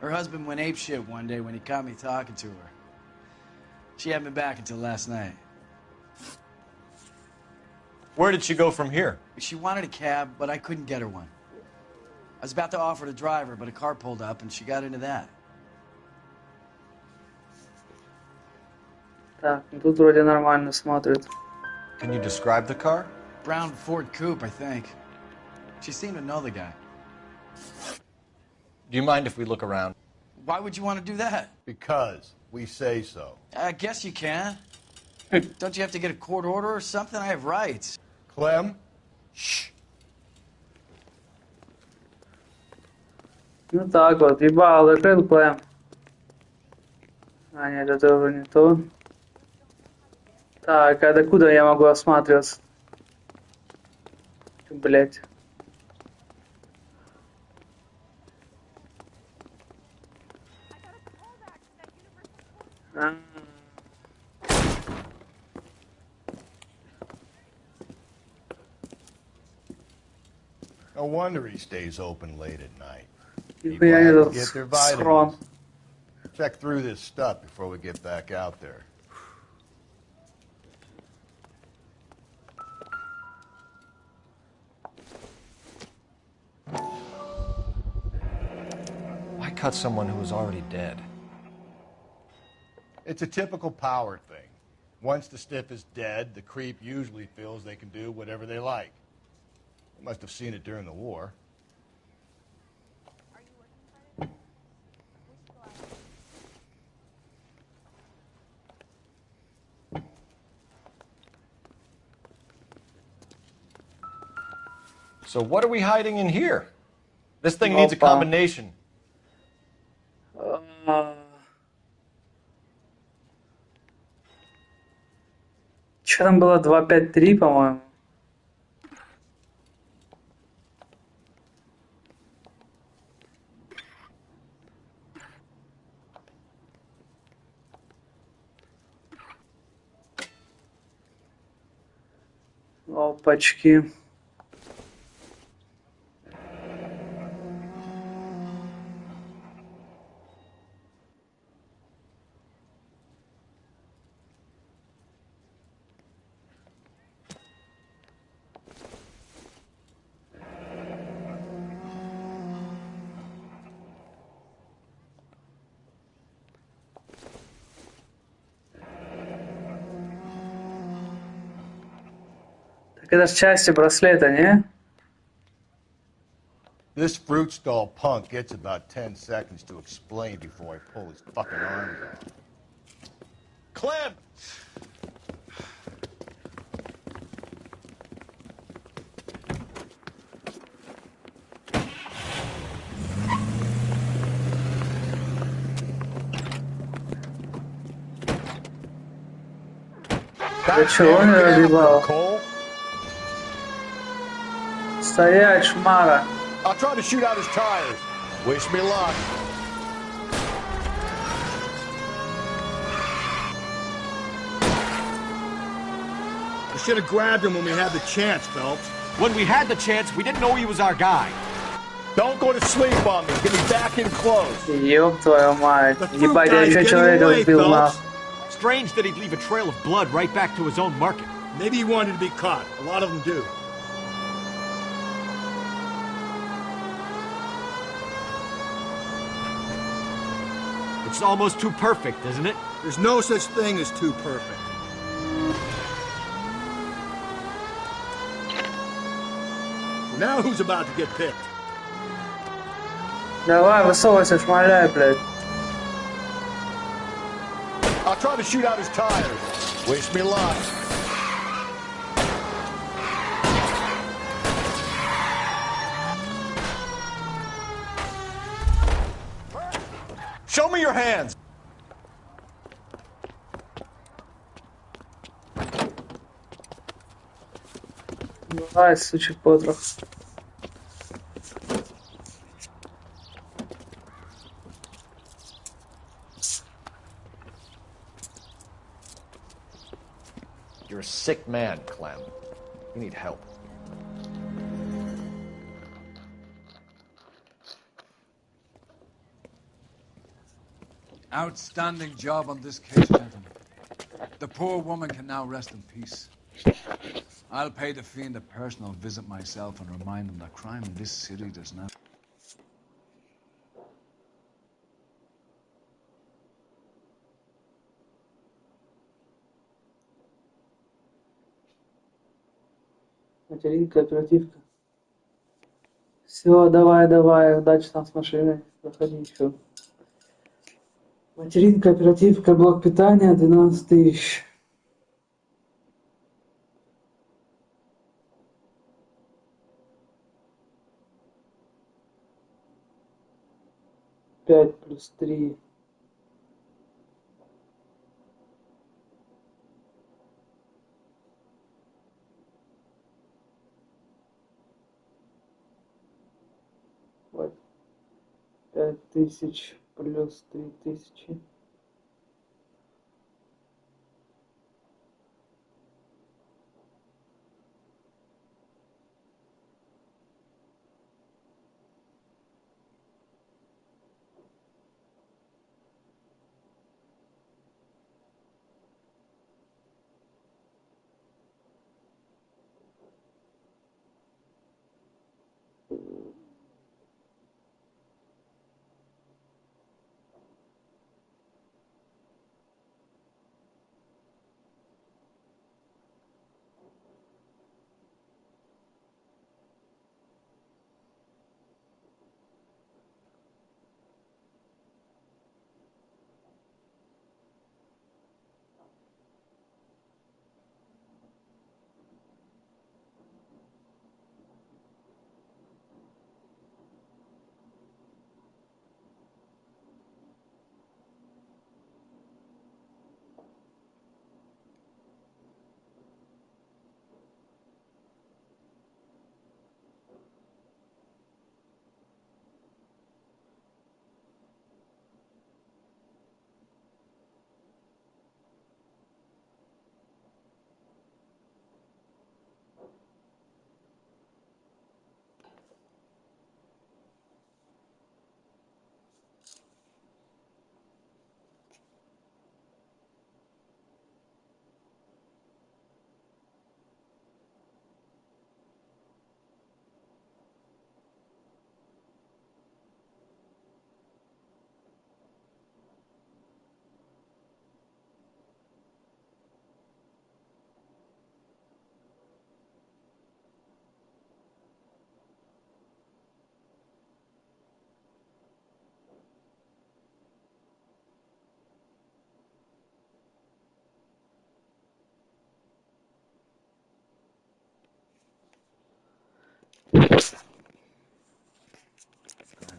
Her husband went apeshit one day when he caught me talking to her. She hadn't been back until last night. Where did she go from here? She wanted a cab, but I couldn't get her one. I was about to offer to drive her, but a car pulled up and she got into that. Так, ну тут вроде нормально смотрит. Can you describe the car? Brown Ford Coupe, I think. She seemed to know the guy. Do you mind if we look around? Why would you want to do that? Because we say so. I guess you can. Don't you have to get a court order or something? I have rights. Clem? Shh. Ну так вот, ебал, закрыл Клэм. А нет, это уже не то. Так, а докуда я могу осматриваться? Блять. No wonder he stays open late at night. People have to get their vitamins. Check through this stuff before we get back out there. Why cut someone who was already dead? It's a typical power thing. Once the stiff is dead, the creep usually feels they can do whatever they like. They must have seen it during the war. So what are we hiding in here? This thing needs a combination. Что там было? 253, по-моему. Опачки. Так это ж части браслета, не? This fruit stall punk gets about 10 seconds to explain before I pull his fucking arms off. Clem! Да чего не разъебал? Стоять, шмара. I'll try to shoot out his tires. Wish me luck. We should have grabbed him when we had the chance, Phelps. When we had the chance, we didn't know he was our guy. Don't go to sleep on me. Get me back in close. Ёб твою мать. Ебать, я еще человека сбил нахуй. Strange that he'd leave a trail of blood right back to his own market. Maybe he wanted to be caught. A lot of them do. It's almost too perfect, isn't it? There's no such thing as too perfect. Now who's about to get picked? Давай, высовывайся, шмаляй, блядь. I'll try to shoot out his tires. Wish me luck. Show me your hands. Давай, сучий потрох. You're a sick man, Clem. You need help. Outstanding job on this case, gentlemen. The poor woman can now rest in peace. I'll pay the fiend a personal visit myself and remind him that crime in this city does not... Материнка, оперативка. Все, давай, давай, удачи там с машиной. Заходи еще. Материнка, оперативка, блок питания, 12 тысяч. 5 плюс 3. Вот. 5000 плюс 3000.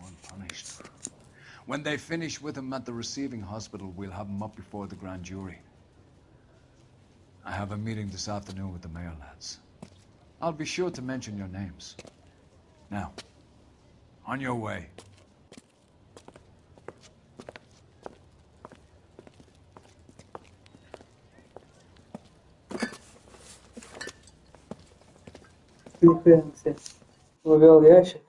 Unpunished. When they finish with him at the receiving hospital, we'll have him up before the grand jury. I have a meeting this afternoon with the mayor lads. I'll be sure to mention your names. Now, on your way. Нихуя себе. Вывел ящик.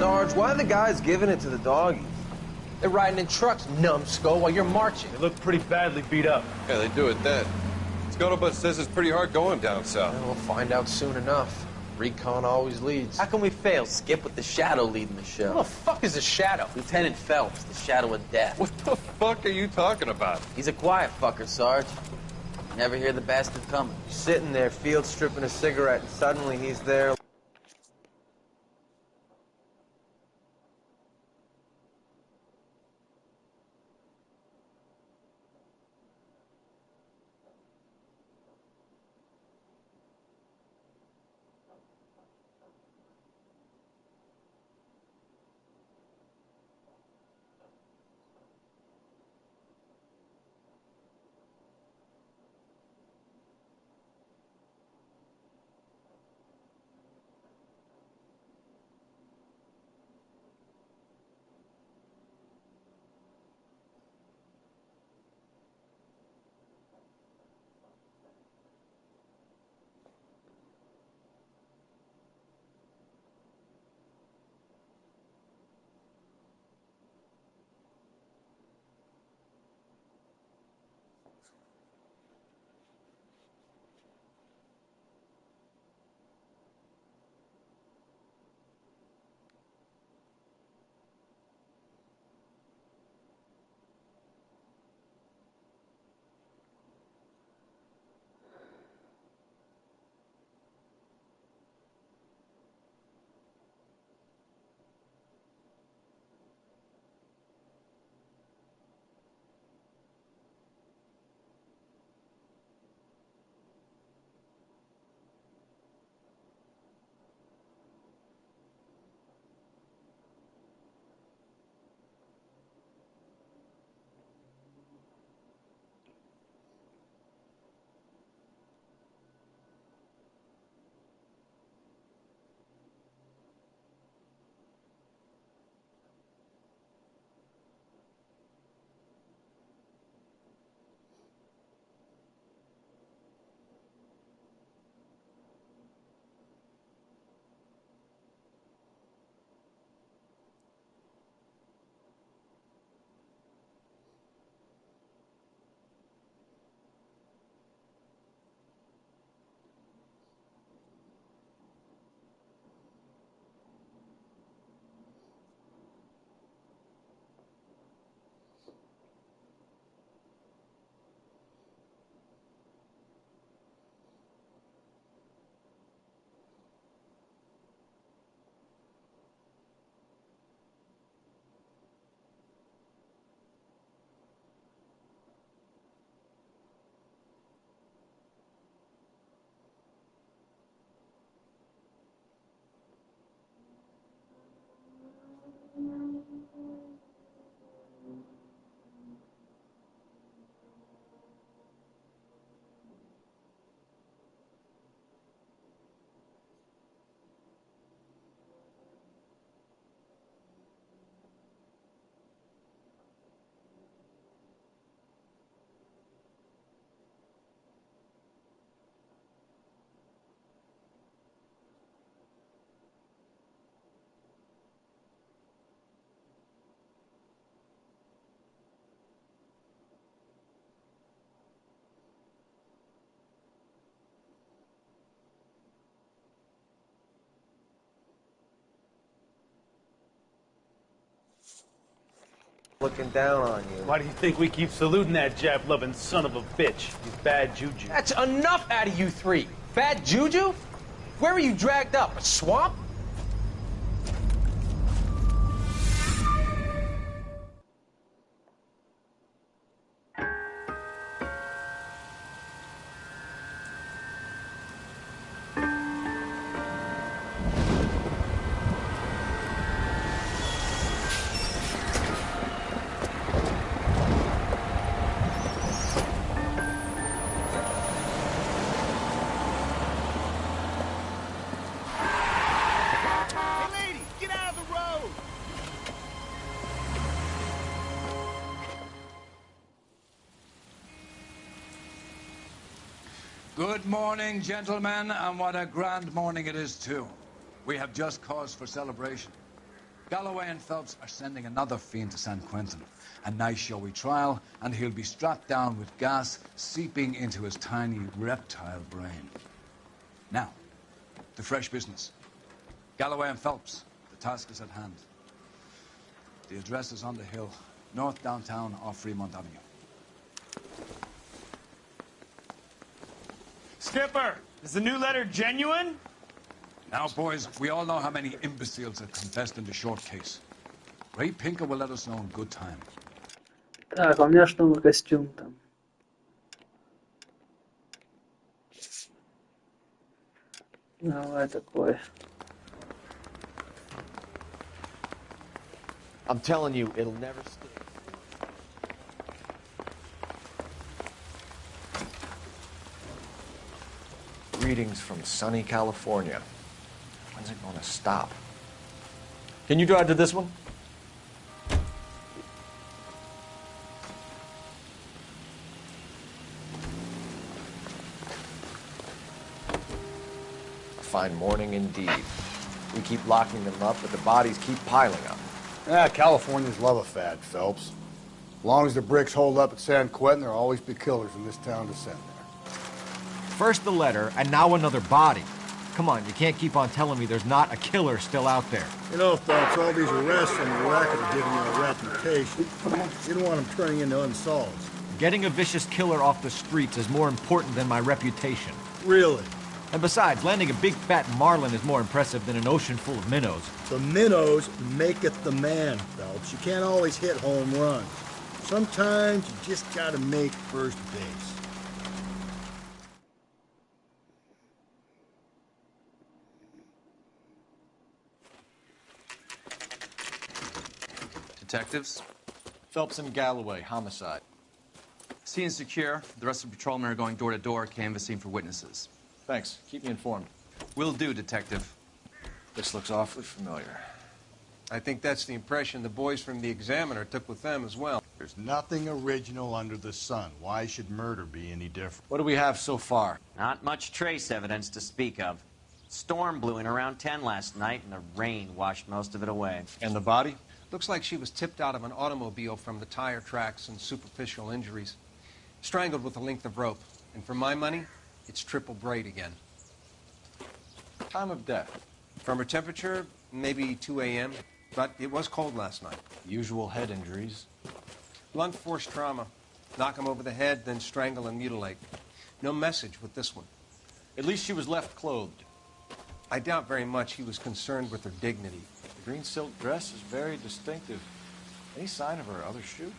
Sarge, why are the guys giving it to the doggies? They're riding in trucks, numbskull, while you're marching. They look pretty badly beat up. Yeah, they do it then. Scuttlebutt says it's pretty hard going down south. Well, we'll find out soon enough. Recon always leads. How can we fail, Skip, with the Shadow leading the show? Who the fuck is the Shadow? Lieutenant Phelps, the Shadow of Death. What the fuck are you talking about? He's a quiet fucker, Sarge. Never hear the bastard coming. Sitting there, field stripping a cigarette, and suddenly he's there. Looking down on you. Why do you think we keep saluting that Jap-loving son of a bitch? He's bad juju. That's enough out of you three. Bad juju? Where were you dragged up? A swamp? Good morning, gentlemen, and what a grand morning it is, too. We have just cause for celebration. Galloway and Phelps are sending another fiend to San Quentin. A nice showy trial, and he'll be strapped down with gas seeping into his tiny reptile brain. Now, to fresh business. Galloway and Phelps, the task is at hand. The address is on the hill, north downtown off Fremont Avenue. Skipper, is the new letter genuine? Now, boys, we all know how many imbeciles have confessed in the short case. Ray Pinker will let us know in good time. Так, а у меня что, костюм там? Давай такой. I'm telling you, it'll never stick. Greetings from sunny California. When's it going to stop? Can you drive to this one? A fine morning indeed. We keep locking them up, but the bodies keep piling up. Yeah, Californians love a fad, Phelps. As long as the bricks hold up at San Quentin, there'll always be killers in this town to send there. First the letter, and now another body. Come on, you can't keep on telling me there's not a killer still out there. You know, Phelps, all these arrests on the record are giving you a reputation. You don't want them turning into unsolved. Getting a vicious killer off the streets is more important than my reputation. Really? And besides, landing a big fat marlin is more impressive than an ocean full of minnows. The minnows maketh the man, Phelps. You can't always hit home runs. Sometimes you just gotta make first base. Detectives? Phelps and Galloway, homicide. Scene is secure. The rest of the patrolmen are going door to door, canvassing for witnesses. Thanks. Keep me informed. Will do, Detective. This looks awfully familiar. I think that's the impression the boys from the Examiner took with them as well. There's nothing original under the sun. Why should murder be any different? What do we have so far? Not much trace evidence to speak of. Storm blew in around 10 last night, and the rain washed most of it away. And the body? Looks like she was tipped out of an automobile from the tire tracks and superficial injuries. Strangled with a length of rope. And for my money, it's triple braid again. Time of death? From her temperature, maybe 2 a.m., but it was cold last night. Usual head injuries? Blunt force trauma. Knock him over the head, then strangle and mutilate. No message with this one. At least she was left clothed. I doubt very much he was concerned with her dignity. The green silk dress is very distinctive. Any sign of her other shoe?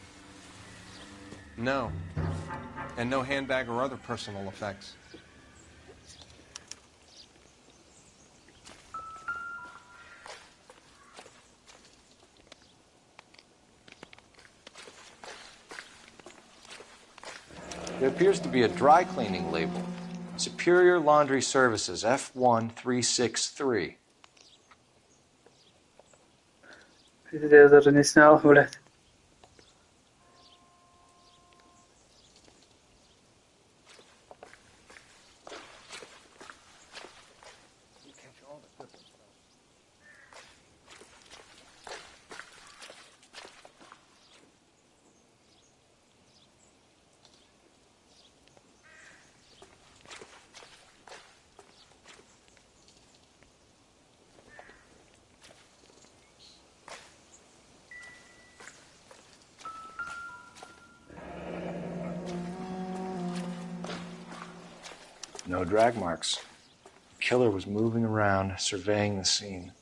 No. And no handbag or other personal effects. There appears to be a dry cleaning label. Superior Laundry Services, F1363. Я даже не снял, блядь. No drag marks. The killer was moving around, surveying the scene.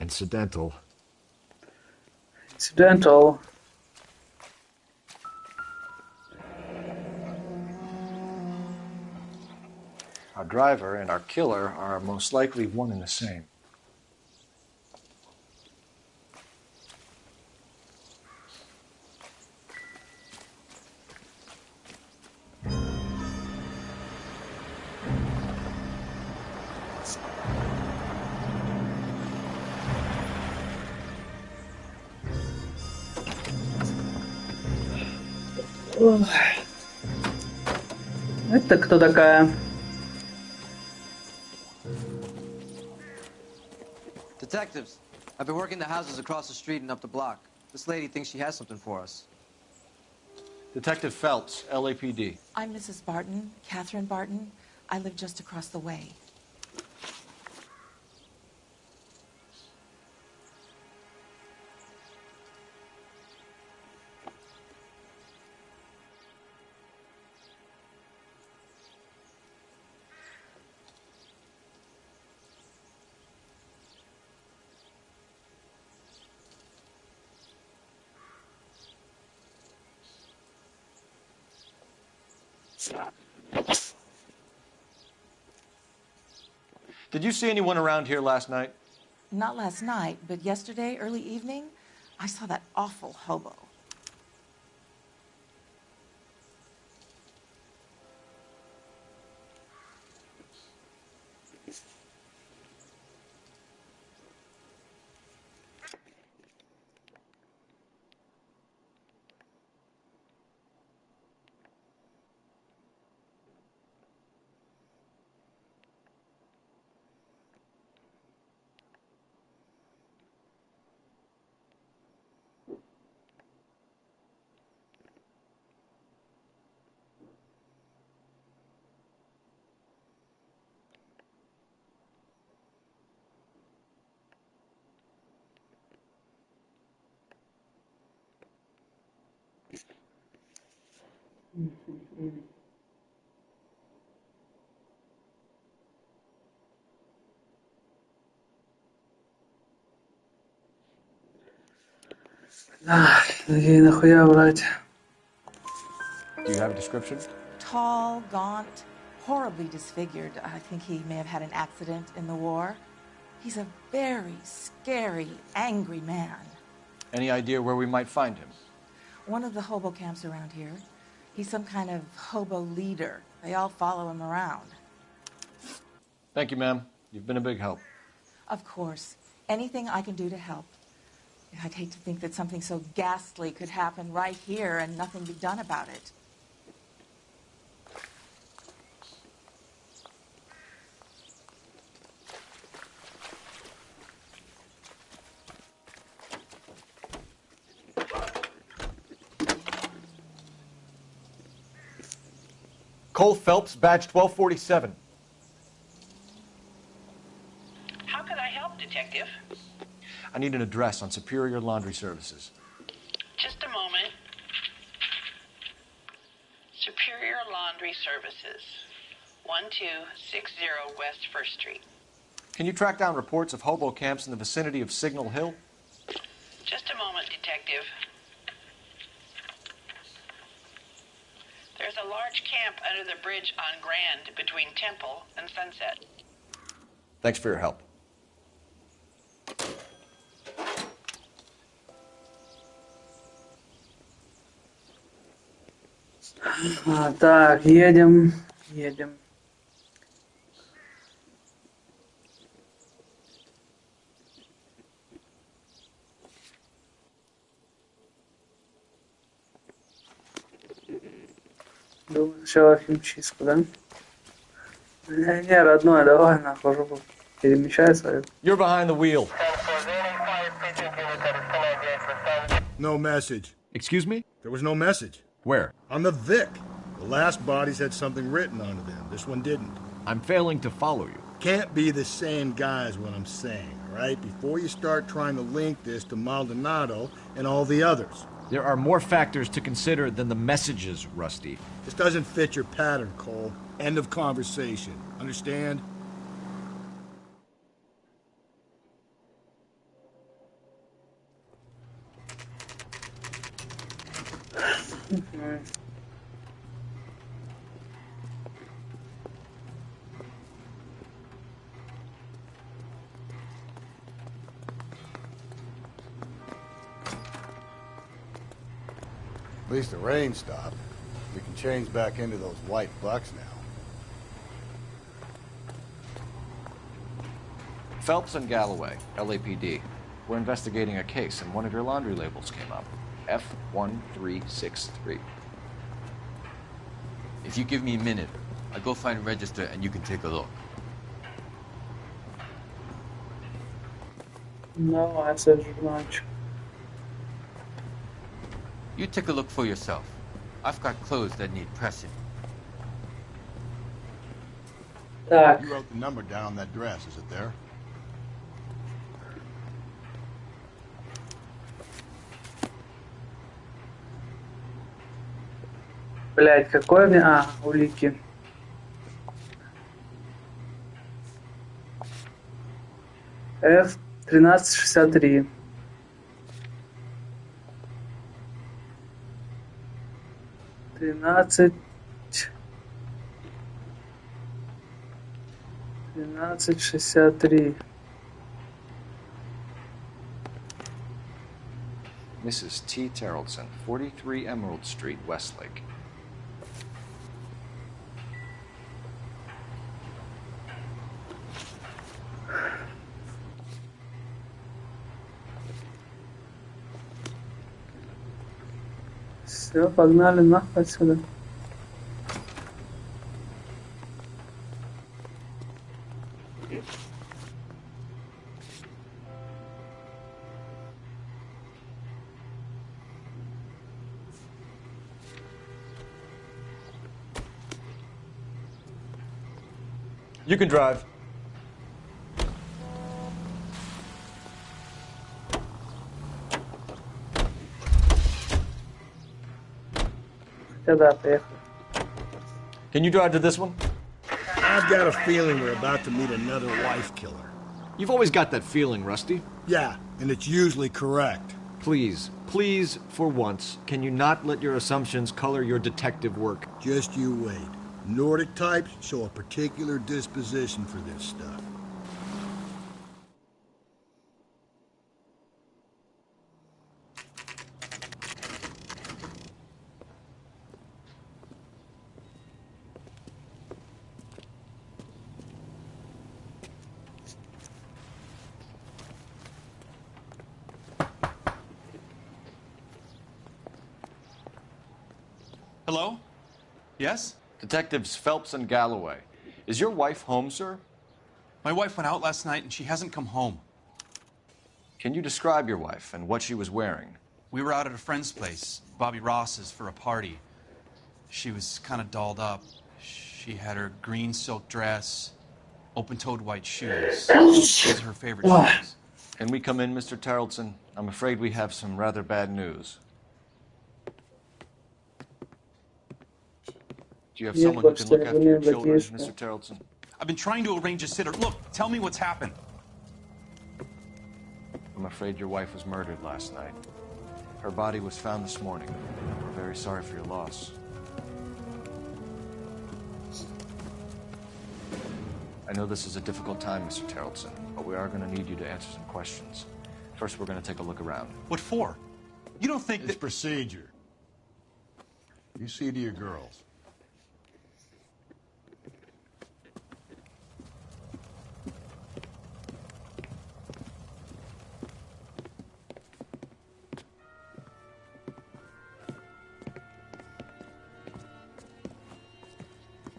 Incidental. Incidental. Our driver and our killer are most likely one and the same. Это кто такая? Detectives, I've been working the houses across the street and up the block. This lady thinks she has something for us. Detective Phelps, LAPD. I'm Mrs. Barton, Catherine Barton. I live just across the way. Did you see anyone around here last night? Not last night, but yesterday, early evening, I saw that awful hobo. Ей нахуя брать? Do you have a description? Tall, gaunt, horribly disfigured. I think he may have had an accident in the war. He's a very scary, angry man. Any idea where we might find him? One of the hobo camps around here. He's some kind of hobo leader. They all follow him around. Thank you, ma'am. You've been a big help. Of course. Anything I can do to help. I'd hate to think that something so ghastly could happen right here and nothing be done about it. Cole Phelps, badge 1247. How can I help, Detective? I need an address on Superior Laundry Services. Just a moment. Superior Laundry Services, 1260 West 1st Street. Can you track down reports of hobo camps in the vicinity of Signal Hill? Just a moment, Detective. There's a large camp under the bridge on Grand between Temple and Sunset. Thanks for your help. Так, едем. Думаю, сначала в химчистку, да? Не, родной, давай нахуй жопу перемещай свою. You're behind the wheel. No message. Excuse me? There was no message. Where? On the Vic. The last bodies had something written onto them. This one didn't. I'm failing to follow you. Can't be the same guy is what I'm saying, all right? Before you start trying to link this to Maldonado and all the others. There are more factors to consider than the messages, Rusty. This doesn't fit your pattern, Cole. End of conversation. Understand? At least the rain stopped. We can change back into those white bucks now. Phelps and Galloway, LAPD. We're investigating a case, and one of your laundry labels came up. F1363. If you give me a minute, I'll go find a register and you can take a look. Давай, Серж, журнальчик. You take a look for yourself. I've got clothes that need pressing. Так. You wrote the number down on that dress, is it there? Блять, какой мне... А, улики. F-1363. Тринадцать 1363. Mrs. T. Terrellson, 43 Emerald Street, Westlake. Все, погнали нахуй отсюда. You can drive. Да, поехали. Can you drive to this one? I've got a feeling we're about to meet another wife killer. You've always got that feeling, Rusty. Yeah, and it's usually correct. Please, please, for once, can you not let your assumptions color your detective work? Just you wait. Nordic types show a particular disposition for this stuff. Hello? Yes? Detectives Phelps and Galloway. Is your wife home, sir? My wife went out last night and she hasn't come home. Can you describe your wife and what she was wearing? We were out at a friend's place, Bobby Ross's, for a party. She was kind of dolled up. She had her green silk dress, open-toed white shoes. Those are her favorite shoes. Can we come in, Mr. Tarleton? I'm afraid we have some rather bad news. Do you have someone who can look after your children, Mr. Tarleton? I've been trying to arrange a sitter. Look, tell me what's happened. I'm afraid your wife was murdered last night. Her body was found this morning. We're very sorry for your loss. I know this is a difficult time, Mr. Tarleton, but we are going to need you to answer some questions. First, we're going to take a look around. What for? You don't think It's procedure. You see to your girls.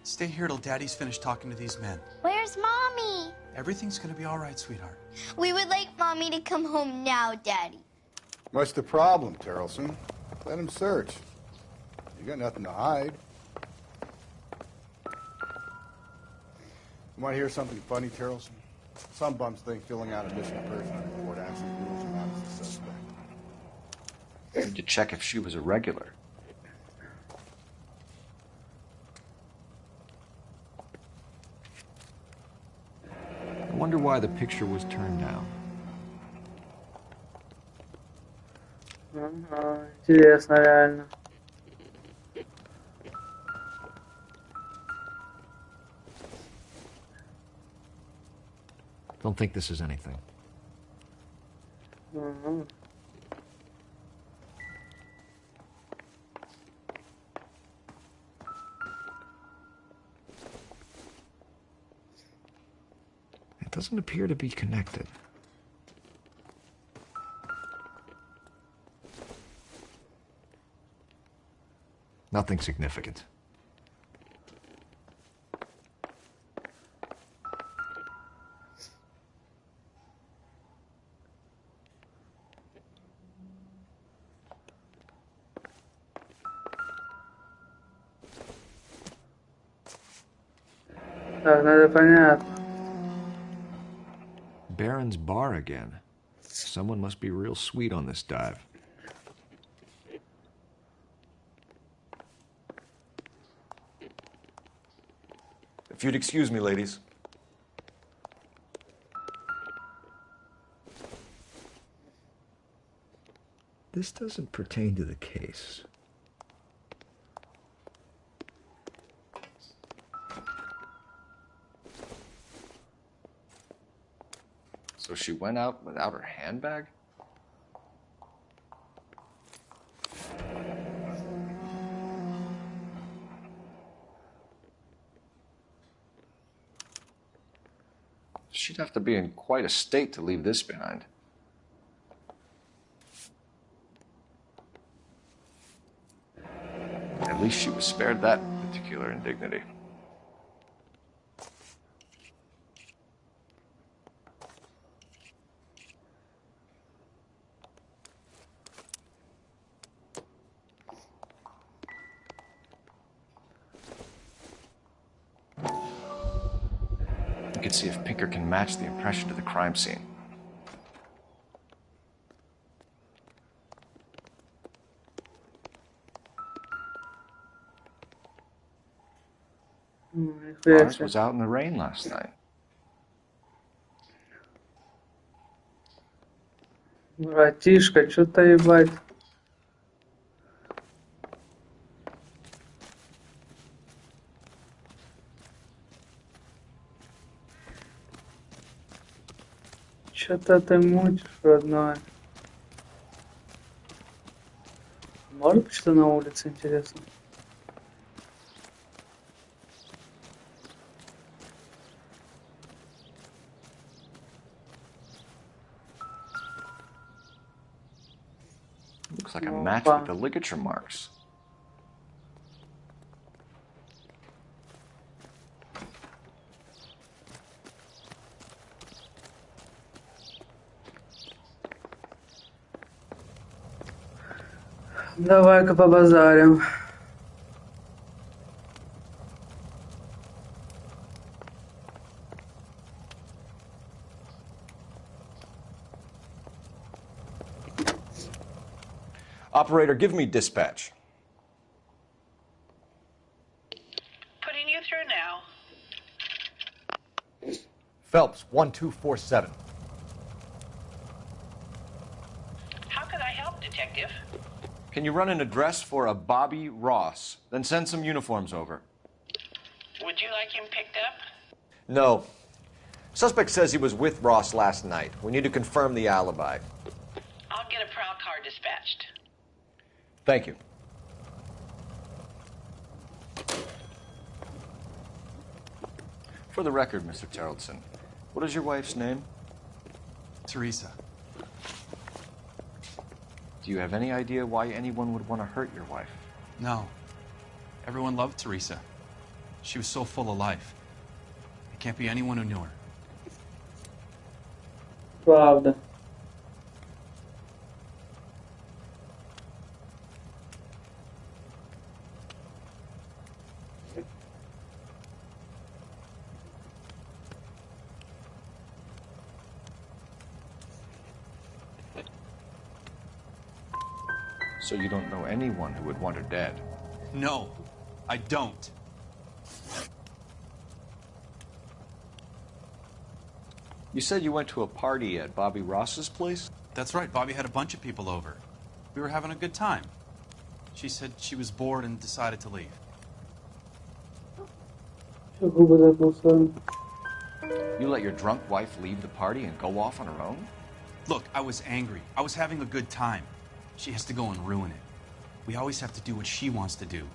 Stay here till Daddy's finished talking to these men. Where's Mommy? Everything's gonna be all right, sweetheart. We would like Mommy to come home now, Daddy. What's the problem, Terrelson? Let him search. You got nothing to hide. You want to hear something funny, Terrelson? Some bums think filling out a missing person report actually rules him out as a suspect. I need to check if she was a regular. I wonder why the picture was turned down. Интересно, реально. Don't think this is anything. It doesn't appear to be connected. Nothing significant. Так, ну это понятно. Baron's bar again. Someone must be real sweet on this dive. If you'd excuse me, ladies. This doesn't pertain to the case. So she went out without her handbag? She'd have to be in quite a state to leave this behind. At least she was spared that particular indignity. You can see if Pinker can match the impression to the crime scene. Barnes was out in the rain last night. Братишка, что-то ебать. Что-то ты мутишь, родной. Может быть, что на улице, интересно? Looks like a match with the ligature marks. Давай-ка побазарим. Operator, give me dispatch. Putting you through now. Phelps, 1247. How can I help, Detective? Can you run an address for a Bobby Ross? Then send some uniforms over. Would you like him picked up? No. Suspect says he was with Ross last night. We need to confirm the alibi. I'll get a prowl car dispatched. Thank you. For the record, Mr. Terrelson, what is your wife's name? Teresa. Do you have any idea why anyone would want to hurt your wife? No. Everyone loved Teresa. She was so full of life. It can't be anyone who knew her. Правда. So you don't know anyone who would want her dead? No, I don't. You said you went to a party at Bobby Ross's place? That's right, Bobby had a bunch of people over. We were having a good time. She said she was bored and decided to leave. You let your drunk wife leave the party and go off on her own? Look, I was angry. I was having a good time. She has to go and ruin it. We always have to do what she wants to do.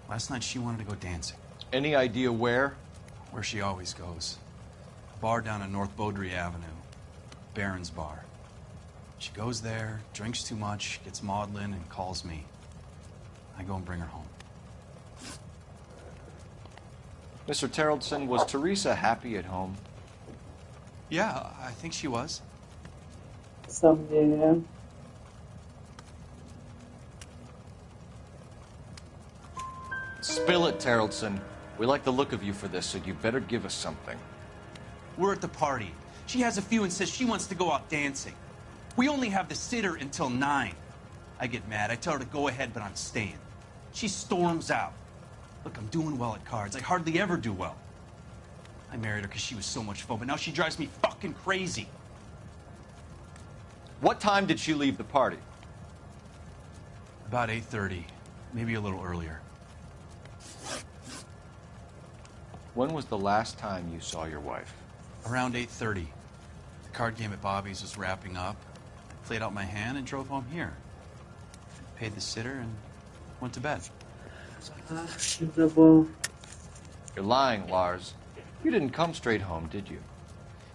Last night she wanted to go dancing. Any idea where? Where she always goes. A bar down on North Beaudry Avenue. Baron's bar. She goes there, drinks too much, gets maudlin, and calls me. I go and bring her home. Mr. Terrelson, was Teresa happy at home? Yeah, I think she was. Сомнения. Spill it, Terrelson. We like the look of you for this, so you better give us something. We're at the party. She has a few and says she wants to go out dancing. We only have the sitter until 9. I get mad. I tell her to go ahead, but I'm staying. She storms out. Look, I'm doing well at cards. I hardly ever do well. I married her because she was so much fun, but now she drives me fucking crazy. What time did she leave the party? About 8:30, maybe a little earlier. When was the last time you saw your wife? Around 8:30. The card game at Bobby's was wrapping up. Played out my hand and drove home here. Paid the sitter and went to bed. You're lying, Lars. You didn't come straight home, did you?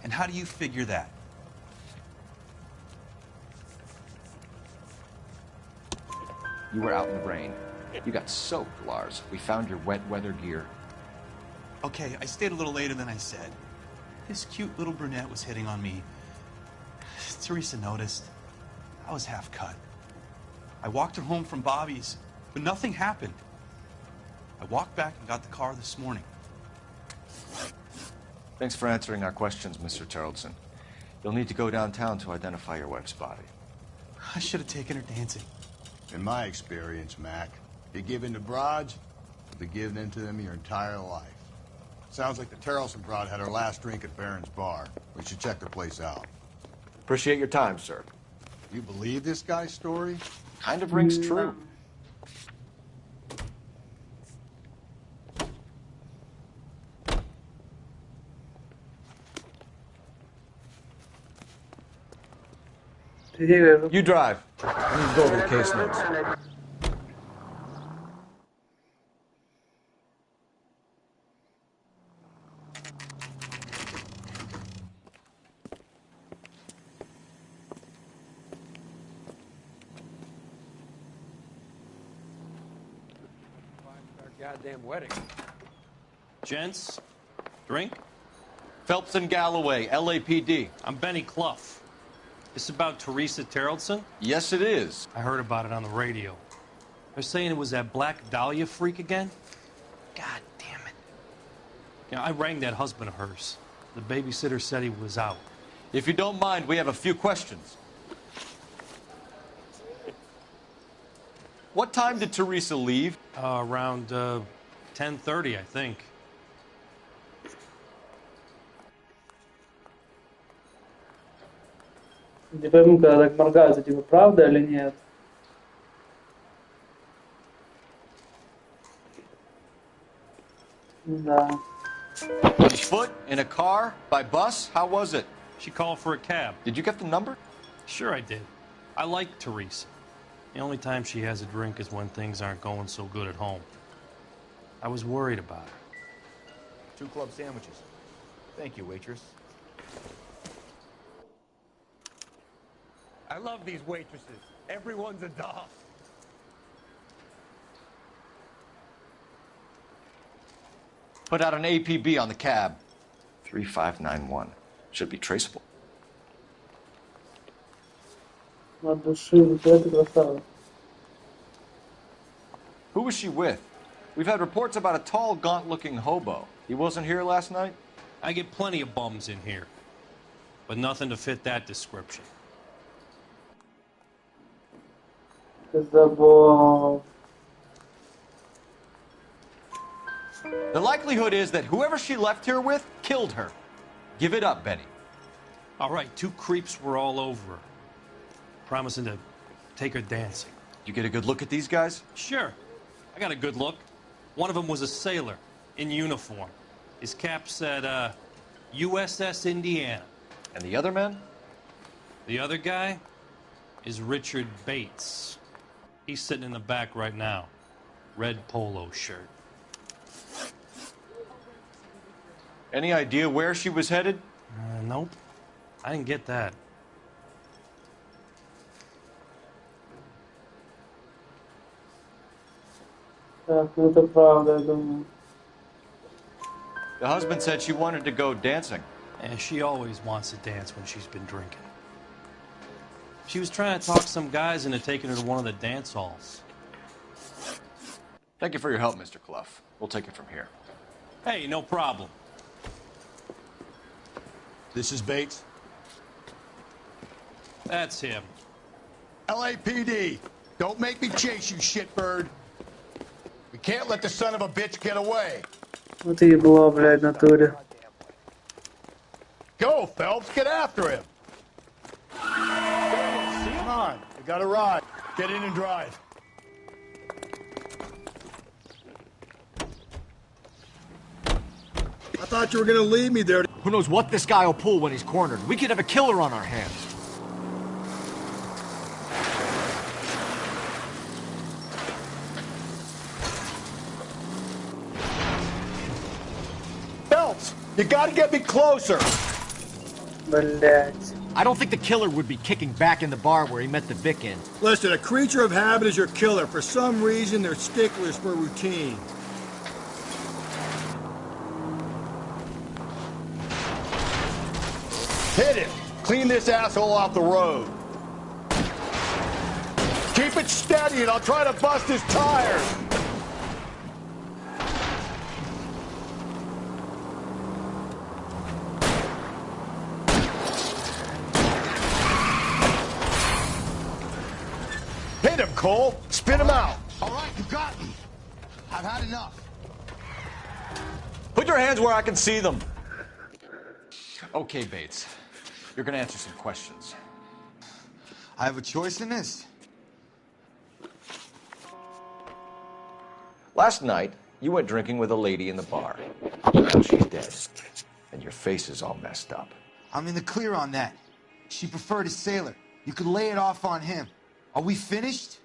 And how do you figure that? You were out in the rain. You got soaked, Lars. We found your wet weather gear. Okay, I stayed a little later than I said. This cute little brunette was hitting on me. Teresa noticed. I was half cut. I walked her home from Bobby's, but nothing happened. I walked back and got the car this morning. Thanks for answering our questions, Mr. Terrelson. You'll need to go downtown to identify your wife's body. I should have taken her dancing. In my experience, Mac, you give in to broads, you'll be giving in to them your entire life. Sounds like the Terrelson broad had her last drink at Barron's Bar. We should check the place out. Appreciate your time, sir. You believe this guy's story? Kind of rings true. You drive. I need to go over the case notes. Goddamn wedding. Gents, drink? Phelps and Galloway, LAPD. I'm Benny Clough. This about Teresa Terrelson? Yes, it is. I heard about it on the radio. They're saying it was that Black Dahlia freak again? God damn it. You know, I rang that husband of hers. The babysitter said he was out. If you don't mind, we have a few questions. What time did Teresa leave? Around 10:30, I think. Не пойму, когда так моргаются, типа, правда или нет? Да. On foot? In a car? By bus? How was it? She called for a cab. Did you get the number? Sure I did. I like Teresa. The only time she has a drink is when things aren't going so good at home. I was worried about her. 2 club sandwiches. Thank you, waitress. I love these waitresses. Everyone's a doll. Put out an APB on the cab. 3591. Should be traceable. От души, вот это красава. Who was she with? We've had reports about a tall, gaunt-looking hobo. He wasn't here last night? I get plenty of bums in here, but nothing to fit that description. Забыл. The likelihood is that whoever she left here with killed her. Give it up, Benny. All right, 2 creeps were all over her, promising to take her dancing. You get a good look at these guys? Sure. I got a good look. One of them was a sailor in uniform. His cap said, USS Indiana. And the other man? The other guy is Richard Bates. He's sitting in the back right now. Red polo shirt. Any idea where she was headed? Nope. I didn't get that. Так, ну это правда, я думаю. The husband said she wanted to go dancing. And she always wants to dance when she's been drinking. She was trying to talk some guys into taking her to one of the dance halls. Thank you for your help, Mr. Clough. We'll take it from here. Hey, no problem. This is Bates? That's him. LAPD, don't make me chase you, shitbird. We can't let the son of a bitch get away. Вот ебло, блядь, в натуре. Go, Phelps, get after him. Come on, we got a ride. Get in and drive. I thought you were gonna leave me there. Who knows what this guy will pull when he's cornered? We could have a killer on our hands. Phelps, you gotta get me closer. Блядь. I don't think the killer would be kicking back in the bar where he met the Vic in. Listen, a creature of habit is your killer. For some reason, they're sticklers for routine. Hit him. Clean this asshole off the road. Keep it steady and I'll try to bust his tires. Hit him, Cole. Spin him out. All right, you got me. I've had enough. Put your hands where I can see them. Okay, Bates. You're gonna answer some questions. I have a choice in this. Last night, you went drinking with a lady in the bar. Now she's dead. And your face is all messed up. I'm in the clear on that. She preferred a sailor. You could lay it off on him. Are we finished?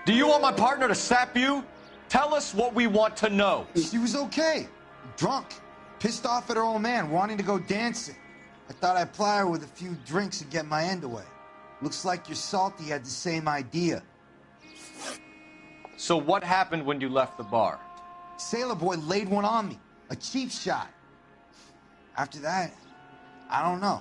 Do you want my partner to sap you? Tell us what we want to know. She was okay. Drunk. Pissed off at her old man, wanting to go dancing. I thought I'd ply her with a few drinks and get my end away. Looks like your Salty had the same idea. So what happened when you left the bar? Sailor boy laid one on me. A cheap shot. After that, I don't know.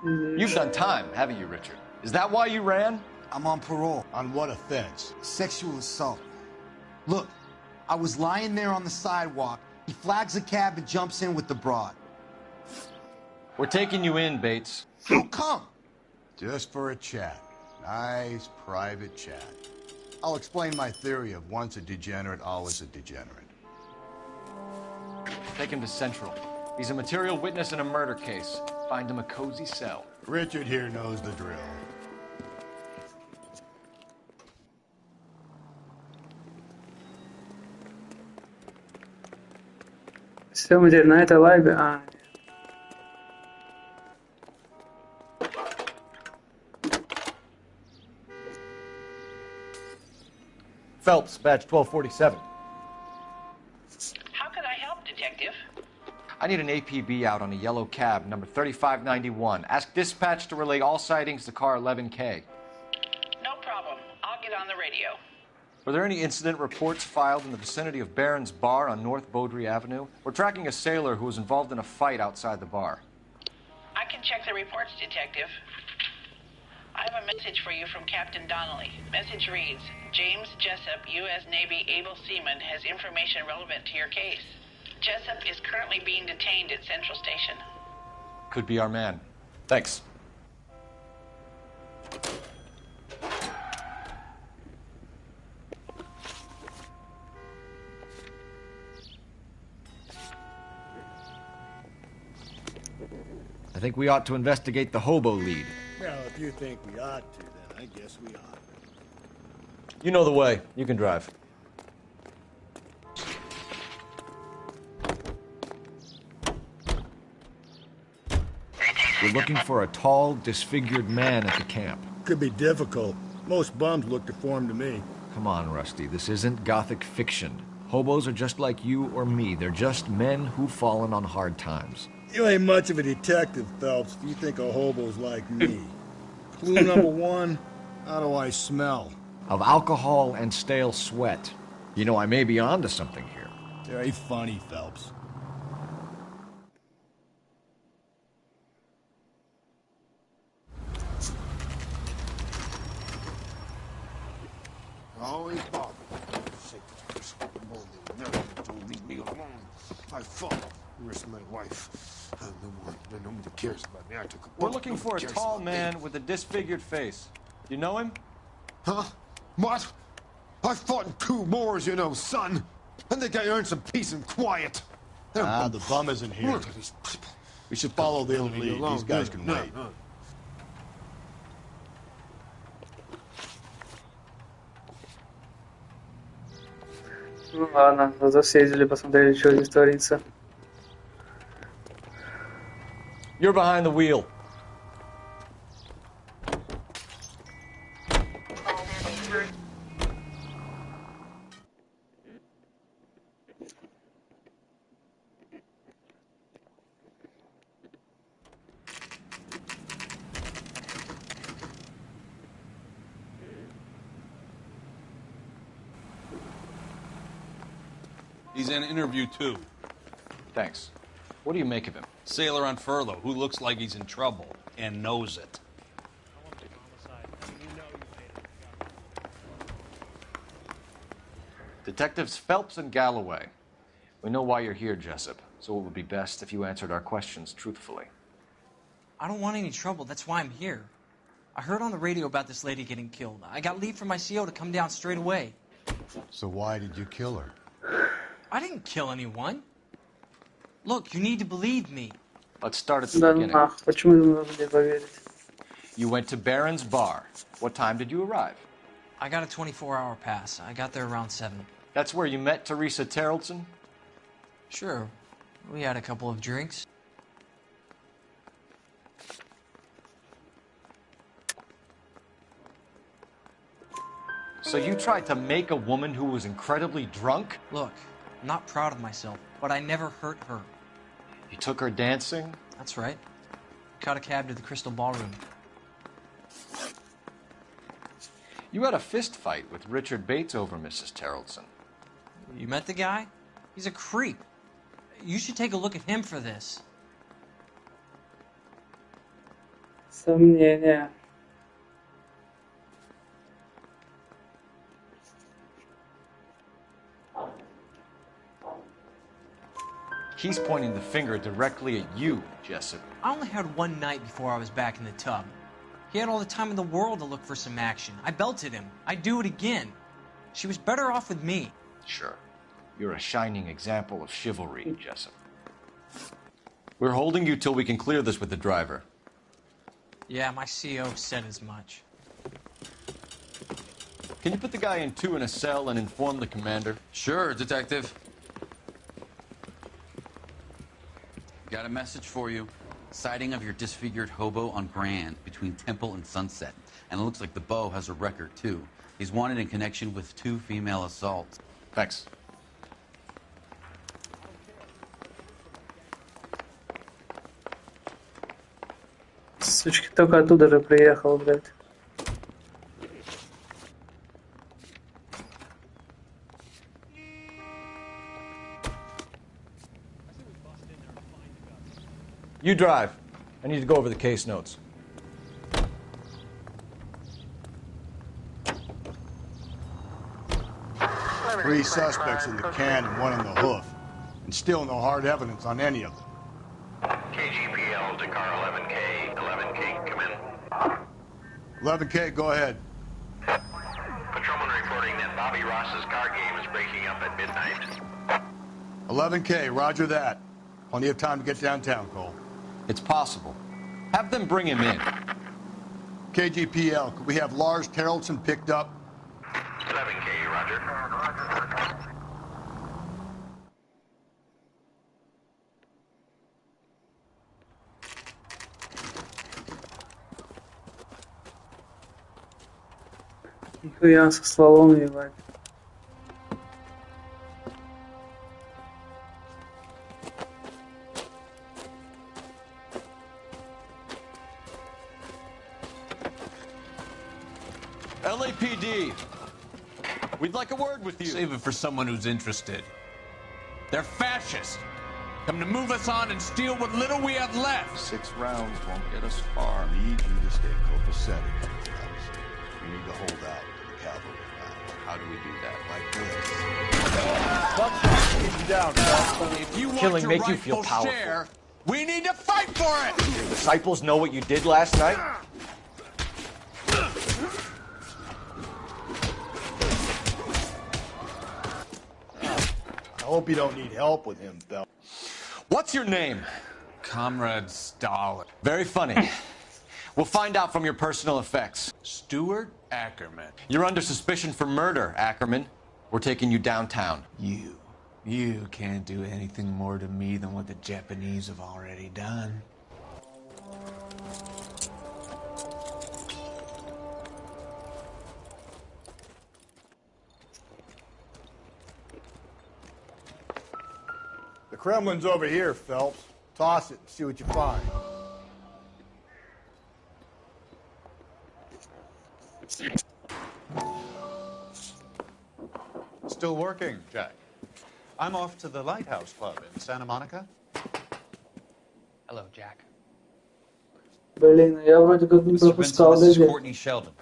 You've done time, haven't you, Richard? Is that why you ran? I'm on parole. On what offense? Sexual assault. Look, I was lying there on the sidewalk. He flags a cab and jumps in with the broad. We're taking you in, Bates. How come? Just for a chat. Nice private chat. I'll explain my theory of once a degenerate, always a degenerate. Take him to Central. He's a material witness in a murder case. Find him a cozy cell. Richard here knows the drill. Все, мы теперь на этой лайве. А, Phelps, badge 1247. How can I help, Detective? I need an APB out on a yellow cab, number 3591. Ask dispatch to relay all sightings to car 11K. No problem. I'll get on the radio. Were there any incident reports filed in the vicinity of Barron's Bar on North Beaudry Avenue? We're tracking a sailor who was involved in a fight outside the bar. I can check the reports, Detective. I have a message for you from Captain Donnelly. Message reads, James Jessup, U.S. Navy able seaman, has information relevant to your case. Jessup is currently being detained at Central Station. Could be our man. Thanks. I think we ought to investigate the hobo lead. Well, if you think we ought to, then I guess we ought. You know the way. You can drive. We're looking for a tall, disfigured man at the camp. Could be difficult. Most bums look deformed to me. Come on, Rusty. This isn't gothic fiction. Hobos are just like you or me. They're just men who've fallen on hard times. You ain't much of a detective, Phelps, if you think a hobo's like me. Clue number one, how do I smell? Of alcohol and stale sweat. You know, I may be onto something here. Very funny, Phelps. Always bothered. I fought the rest of my life. Nobody cares about me. I took a We're bullet. looking for a Nobody cares tall about me. man with a disfigured face. You know him? Huh? What? I fought in 2 wars, you know, son. I think I earned some peace and quiet. The bum isn't here. Look at these people. We should follow the Leave me lead. alone. These guys No, can no, wait. no. Ну ладно, зато съездили, посмотрели, что здесь творится. You're behind the wheel. He's in interview 2. Thanks. What do you make of him? Sailor on furlough who looks like he's in trouble and knows it. Detectives Phelps and Galloway. We know why you're here, Jessup, so it would be best if you answered our questions truthfully. I don't want any trouble. That's why I'm here. I heard on the radio about this lady getting killed. I got leave from my CO to come down straight away. So why did you kill her? I didn't kill anyone. Look, you need to believe me. Let's start at the Да beginning. нах, почему ему должны поверить? You went to Barron's Bar. What time did you arrive? I got a 24-hour pass. I got there around 7. That's where you met Teresa Terrelson? Sure. We had a couple of drinks. So you tried to make a woman who was incredibly drunk? Look, I'm not proud of myself, but I never hurt her. You took her dancing? That's right. Caught a cab to the Crystal Ballroom. You had a fist fight with Richard Bates over Mrs. Terrelson. You met the guy? He's a creep. You should take a look at him for this. Сомнения. He's pointing the finger directly at you, Jessup. I only had one night before I was back in the tub. He had all the time in the world to look for some action. I belted him. I'd do it again. She was better off with me. Sure. You're a shining example of chivalry, Jessup. We're holding you till we can clear this with the driver. Yeah, my CO said as much. Can you put the guy in 2 in a cell and inform the commander? Sure, Detective. Got a message for you. Sighting of your disfigured hobo on Grand between Temple and Sunset. And it looks like the Beau has a record, too. He's wanted in connection with 2 female assaults. Thanks. Сучки, только оттуда же приехал, блядь. You drive. I need to go over the case notes. Three suspects in the can and 1 in the hoof. And still no hard evidence on any of them. KGPL to car 11K. 11K, come in. 11K, go ahead. Patrolman reporting that Bobby Ross's car game is breaking up at midnight. 11K, roger that. Plenty of time to get downtown, Cole. It's possible. Have them bring him in. KGPL, could we have Lars Terrelson picked up? 11K, roger. Нихуя со стволом ебать. LAPD. We'd like a word with you. Save it for someone who's interested. They're fascists. Come to move us on and steal what little we have left. 6 rounds won't get us far. I need you to stay copacetic. We need to hold out until the cavalry arrive. How do we do that? Like this. Buckshot, down, Phelps. If you want Killing your make you feel rightful powerful. share, we need to fight for it! Your disciples know what you did last night? I hope you don't need help with him, Phelps. What's your name? Comrade Stalin. Very funny. We'll find out from your personal effects. Stuart Ackerman. You're under suspicion for murder, Ackerman. We're taking you downtown. You can't do anything more to me than what the Japanese have already done. The Kremlin's over here, Phelps. Toss it and see what you find. Still working, Jack. I'm off to the Lighthouse Club in Santa Monica. Hello, Jack. Блин, я вроде как не Mr. Benson, пропускал this is дядя. Courtney Sheldon.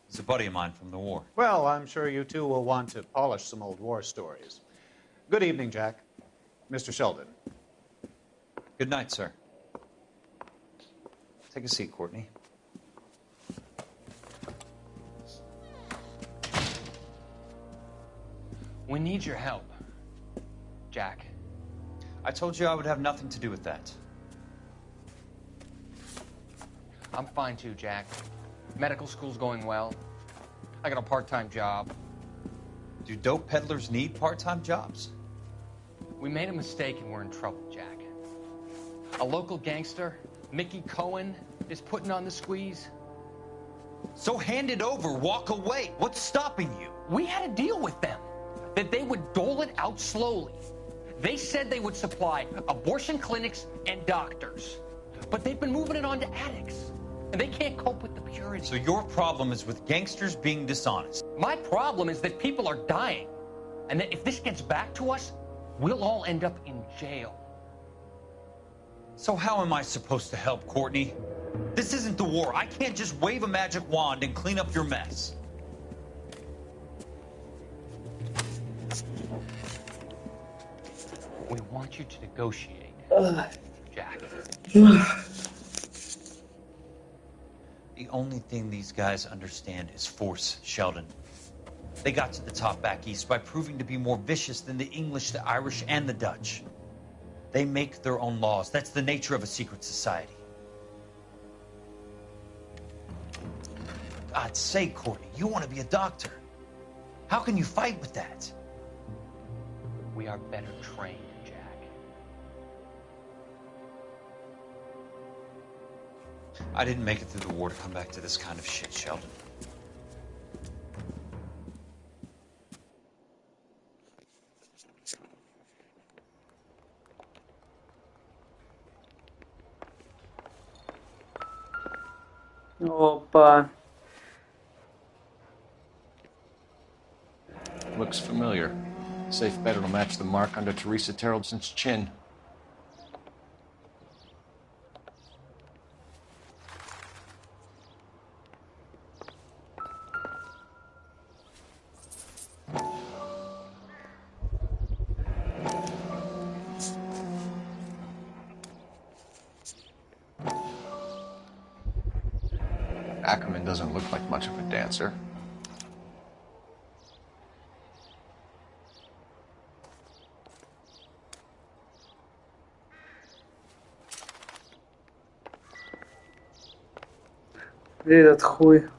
He's a buddy of mine from the war. Well, I'm sure you two will want to polish some old war stories. Good evening, Jack. Mr. Sheldon. Good night, sir. Take a seat, Courtney. We need your help, Jack. I told you I would have nothing to do with that. I'm fine too, Jack. Medical school's going well. I got a part-time job. Do dope peddlers need part-time jobs? We made a mistake and we're in trouble, Jack. A local gangster, Mickey Cohen, is putting on the squeeze. So hand it over, walk away. What's stopping you? We had a deal with them that they would dole it out slowly. They said they would supply abortion clinics and doctors, but they've been moving it on to addicts, and they can't cope with the purity. So your problem is with gangsters being dishonest. My problem is that people are dying, and that if this gets back to us, we'll all end up in jail. So how am I supposed to help, Courtney? This isn't the war. I can't just wave a magic wand and clean up your mess. We want you to negotiate, Jack. The only thing these guys understand is force, Sheldon. They got to the top back east by proving to be more vicious than the English, the Irish, and the Dutch. They make their own laws. That's the nature of a secret society. For God's sake, Courtney, you want to be a doctor. How can you fight with that? We are better trained, Jack. I didn't make it through the war to come back to this kind of shit, Sheldon. Опа. Looks familiar. Safe bet it'll match the mark under Teresa Terrelson's chin. Ackerman doesn't look like much of a dancer. Где этот хуй?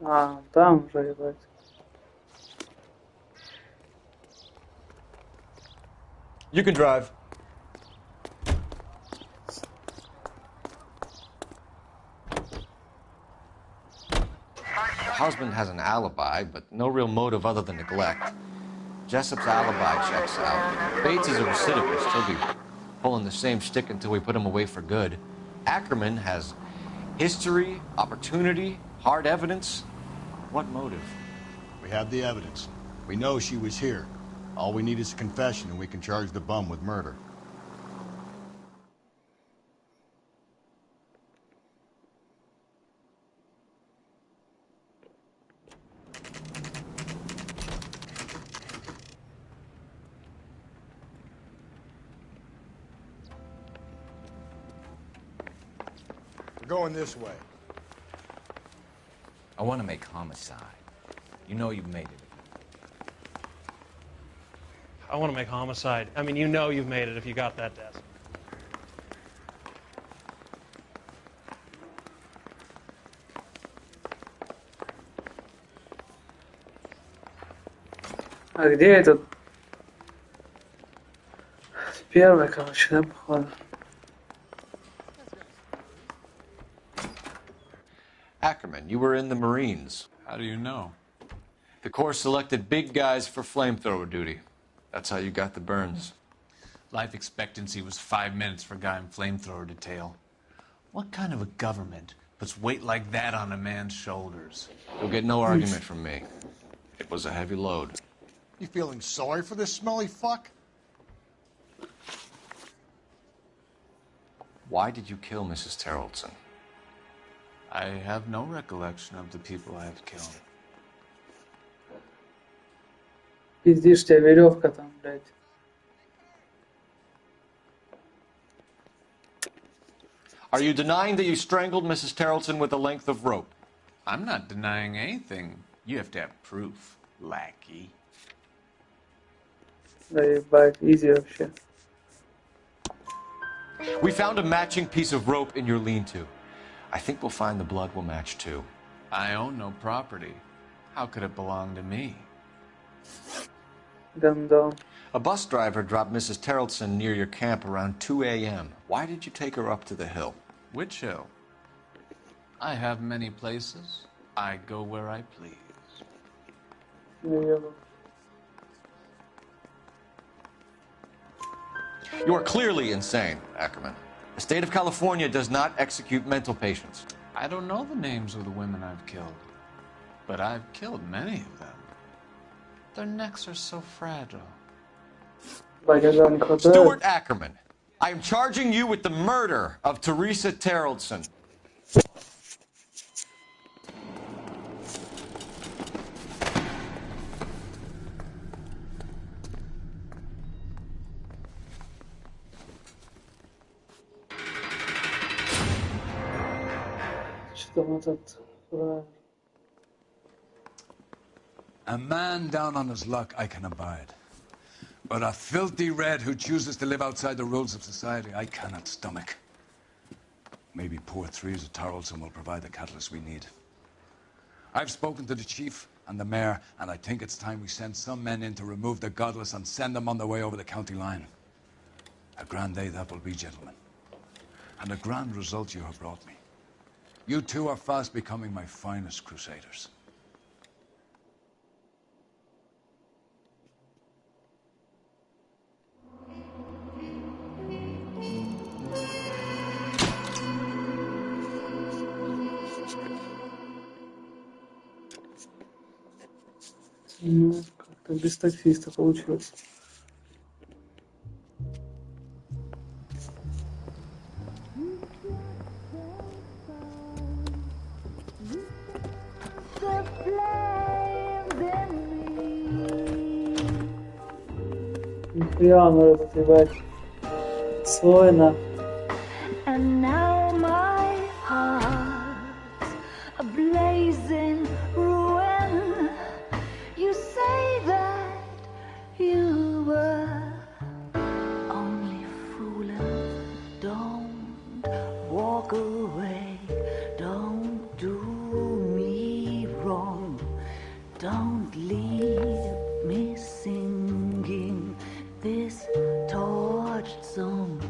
А, там уже, ебать. You can drive. The husband has an alibi, but no real motive other than neglect. Jessup's alibi checks out. Bates is a recidivist. He'll be pulling the same shtick until we put him away for good. Ackerman has history, opportunity, hard evidence. What motive? We have the evidence. We know she was here. All we need is a confession and we can charge the bum with murder. We're going this way. I want to make homicide. You know you've made it. I want to make homicide. I mean, you know you've made it if you got that desk. А где этот? Первый, короче, да, походу. Ackerman, you were in the Marines. How do you know? The Corps selected big guys for flamethrower duty. That's how you got the burns. Life expectancy was 5 minutes for a guy in flamethrower detail. What kind of a government puts weight like that on a man's shoulders? You'll get no argument from me. It was a heavy load. You feeling sorry for this smelly fuck? Why did you kill Mrs. Terrelson? I have no recollection of the people I have killed. Пиздишь, тебя веревка там, блядь. Are you denying that you strangled Mrs. Terrelson with a length of rope? I'm not denying anything. You have to have proof, lackey. Да ебать, изи вообще. We found a matching piece of rope in your lean-to. I think we'll find the blood will match too. I own no property. How could it belong to me? Гандон. A bus driver dropped Mrs. Terrelson near your camp around 2 a.m. Why did you take her up to the hill? Which hill? I have many places. I go where I please. You are clearly insane, Ackerman. The state of California does not execute mental patients. I don't know the names of the women I've killed, but I've killed many of them. Their necks are so fragile. Stuart Ackerman, I am charging you with the murder of Teresa Terrelson. A man down on his luck I can abide. But a filthy red who chooses to live outside the rules of society, I cannot stomach. Maybe poor Teresa Terrelson will provide the catalyst we need. I've spoken to the chief and the mayor, and I think it's time we send some men in to remove the godless and send them on their way over the county line. A grand day that will be, gentlemen. And a grand result you have brought me. You two are fast becoming my finest crusaders. Ну, как-то без таксиста получилось. Нихуя, ну этот, ебать, слойно. And now my heart's a blazing ruin. You say that you were only fooling. Don't walk away. Don't do me wrong. Don't leave me singing this torched song.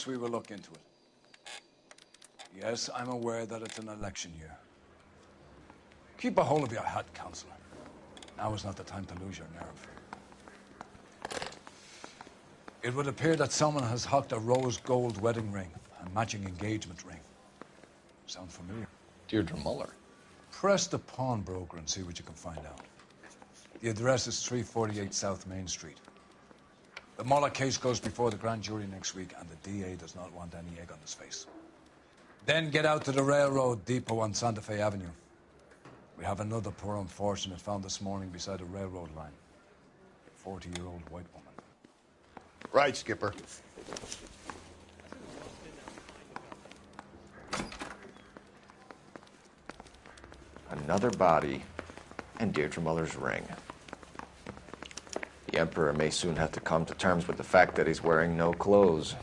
course we will look into it. Yes, I'm aware that it's an election year. Keep a hold of your hat, Counselor. Now is not the time to lose your nerve. It would appear that someone has hucked a rose gold wedding ring and matching engagement ring. Sound familiar? Deirdre Muller. Press the pawnbroker and see what you can find out. The address is 348 South Main Street. The Muller case goes before the grand jury next week, and the DA does not want any egg on his face. Then get out to the railroad depot on Santa Fe Avenue. We have another poor unfortunate found this morning beside a railroad line. A 40-year-old white woman. Right, Skipper. Another body, and Deirdre Muller's ring. The Emperor may soon have to come to terms with the fact that he's wearing no clothes.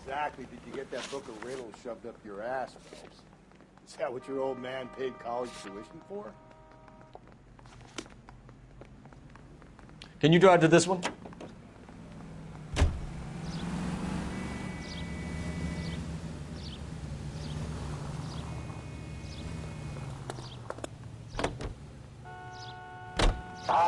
Exactly did you get that book of riddles shoved up your ass, Phelps? Is that what your old man paid college tuition for? Can you drive to this one?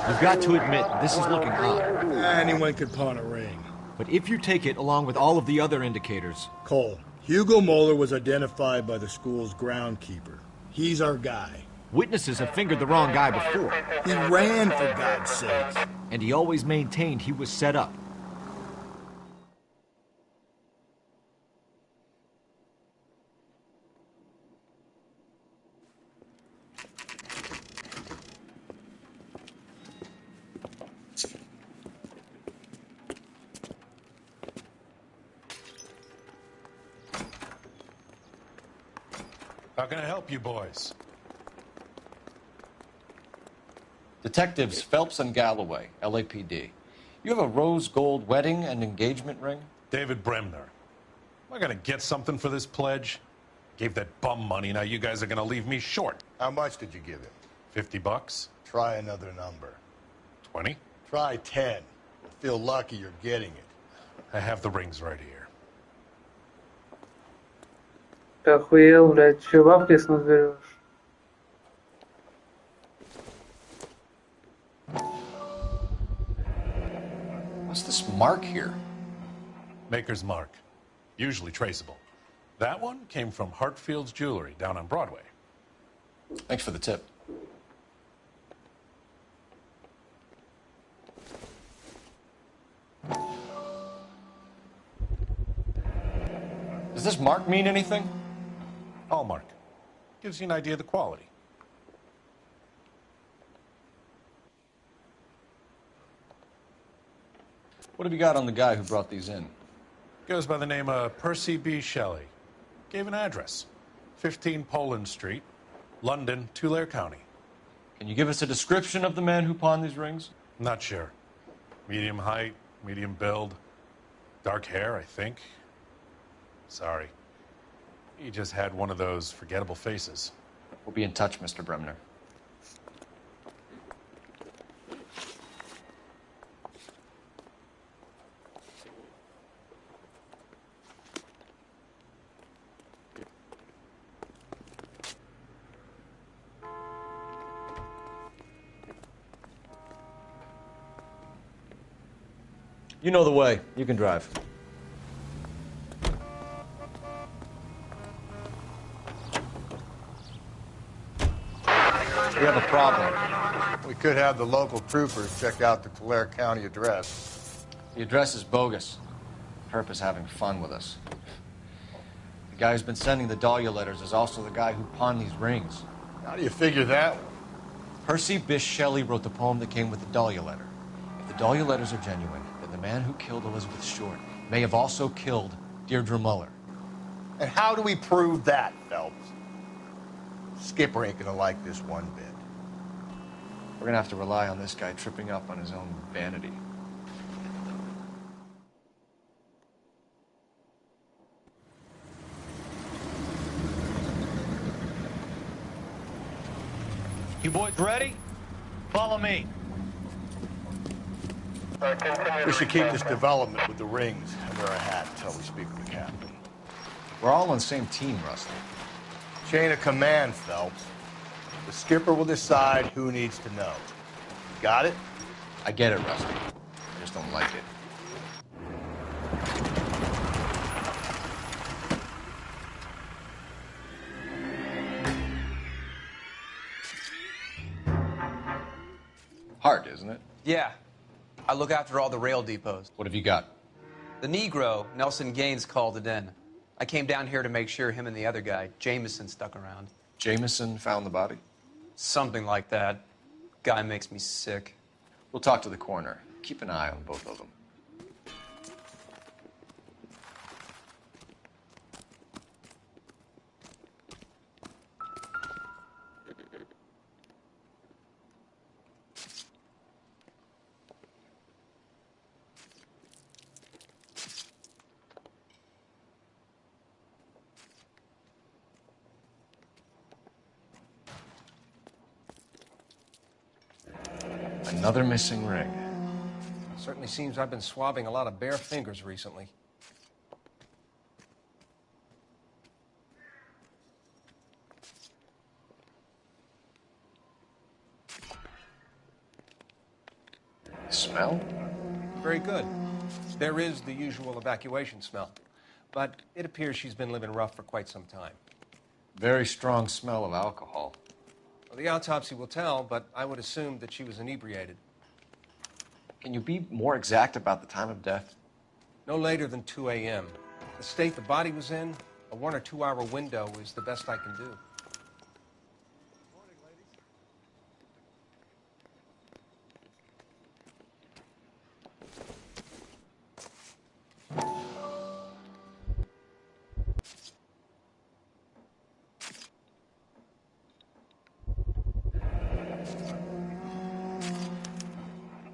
You've got to admit, this is looking odd. Anyone could pawn a ring. But if you take it along with all of the other indicators... Cole, Hugo Moeller was identified by the school's groundkeeper. He's our guy. Witnesses have fingered the wrong guy before. He ran, for God's sakes. And he always maintained he was set up. How can I help you boys? Detectives Phelps and Galloway, LAPD. You have a rose gold wedding and engagement ring? David Bremner. Am I gonna get something for this pledge? Gave that bum money, now you guys are gonna leave me short. How much did you give him? $50? Try another number. 20? Try 10. You'll feel lucky you're getting it. I have the rings right here. Ты охуел, блядь, чё бабки с нас берёшь? What's this mark here? Maker's mark. Usually traceable. That one came from Hartfield's Jewelry down on Broadway. Thanks for the tip. Does this mark mean anything? Hallmark. Gives you an idea of the quality. What have you got on the guy who brought these in? Goes by the name of Percy B. Shelley. Gave an address. 15 Poland Street, London, Tulare County. Can you give us a description of the man who pawned these rings? Not sure. Medium height, medium build. Dark hair, I think. Sorry. He just had one of those forgettable faces. We'll be in touch, Mr. Bremner. You know the way. You can drive. We have a problem. We could have the local troopers check out the Tulare County address. The address is bogus. Herp is having fun with us. The guy who's been sending the Dahlia letters is also the guy who pawned these rings. How do you figure that? Percy Bysshe Shelley wrote the poem that came with the Dahlia letter. If the Dahlia letters are genuine, then the man who killed Elizabeth Short may have also killed Deirdre Muller. And how do we prove that, Phelps? Skipper ain't gonna like this one bit. We're gonna have to rely on this guy tripping up on his own vanity. You boys ready? Follow me. We should keep this development with the rings under our hat until we speak with the captain. We're all on the same team, Rusty. Chain of command, Phelps. The skipper will decide who needs to know. Got it? I get it, Rusty. I just don't like it. Hard, isn't it? Yeah. I look after all the rail depots. What have you got? The Negro, Nelson Gaines, called it in. I came down here to make sure him and the other guy, Jameson, stuck around. Jameson found the body? Something like that. Guy makes me sick. We'll talk to the coroner. Keep an eye on both of them. Another missing ring. Certainly seems I've been swabbing a lot of bare fingers recently. Smell? Very good. There is the usual evacuation smell, but it appears she's been living rough for quite some time. Very strong smell of alcohol. Well, the autopsy will tell, but I would assume that she was inebriated. Can you be more exact about the time of death? No later than 2 a.m. The state the body was in, a 1 or 2 hour window is the best I can do.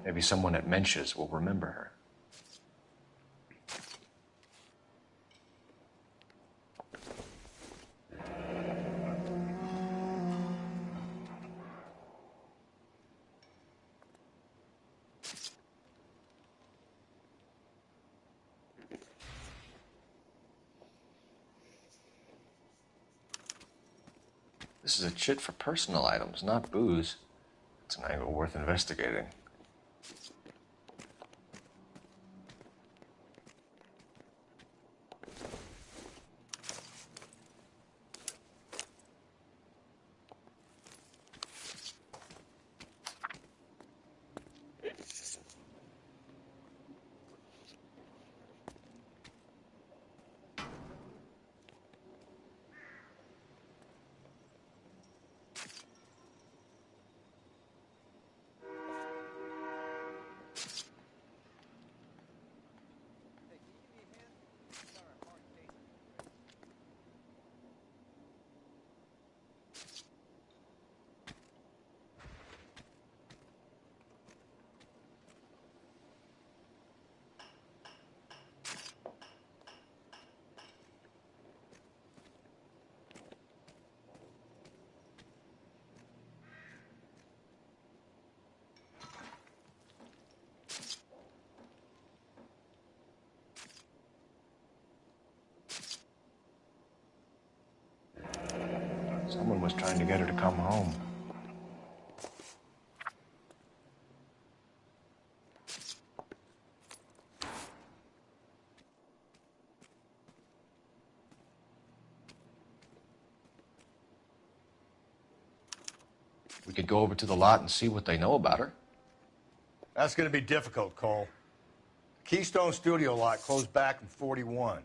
Maybe someone at Mensch's will remember her. This is a chit for personal items, not booze. It's an angle worth investigating. Someone was trying to get her to come home. We could go over to the lot and see what they know about her. That's going to be difficult, Cole. Keystone Studio lot closed back in 41.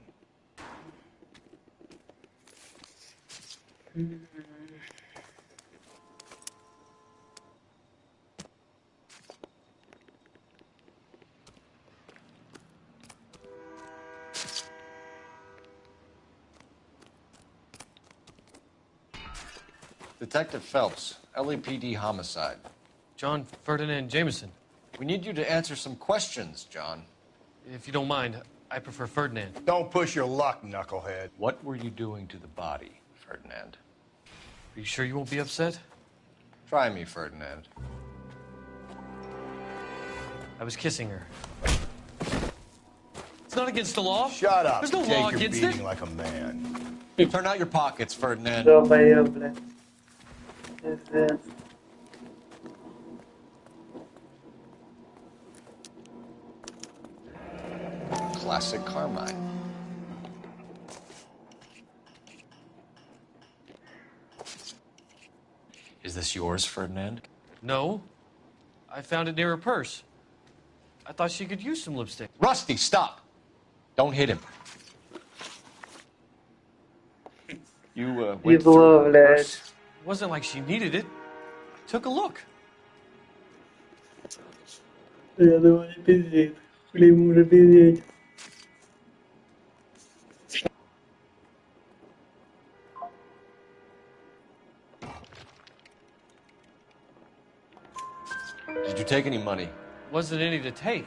Detective Phelps, LAPD homicide. John Ferdinand Jameson. We need you to answer some questions, John. If you don't mind, I prefer Ferdinand. Don't push your luck, knucklehead. What were you doing to the body, Ferdinand? Are you sure you won't be upset? Try me, Ferdinand. I was kissing her. It's not against the law. Shut up. There's no Take law your against beating it. like a man. Turn out your pockets, Ferdinand. Долбоёб, блядь. Пиздец. Classic Carmine. Is this yours, Ferdinand? No. I found it near her purse. I thought she could use some lipstick. Rusty, stop! Don't hit him. You went through Ебло, her блядь. purse? It wasn't like she needed it. I took a look. Я думаю, не пиздит. Блин, уже пиздеть. Did you take any money? Wasn't any to take.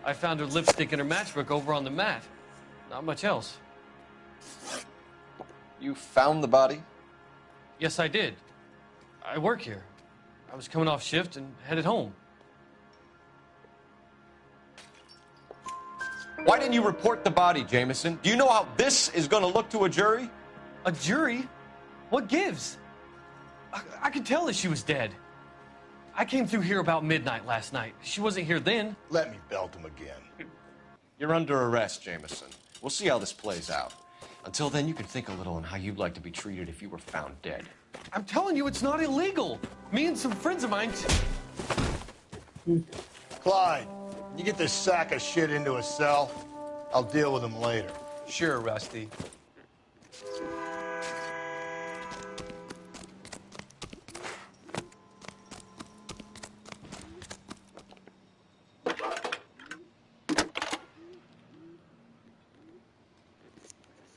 I found her lipstick and her matchbook over on the mat. Not much else. You found the body? Yes, I did. I work here. I was coming off shift and headed home. Why didn't you report the body, Jameson? Do you know how this is going to look to a jury? A jury? What gives? I could tell that she was dead. I came through here about midnight last night. She wasn't here then. Let me belt him again. You're under arrest, Jameson. We'll see how this plays out. Until then, you can think a little on how you'd like to be treated if you were found dead. I'm telling you, it's not illegal. Me and some friends of mine... Clyde, you get this sack of shit into a cell. I'll deal with him later. Sure, Rusty.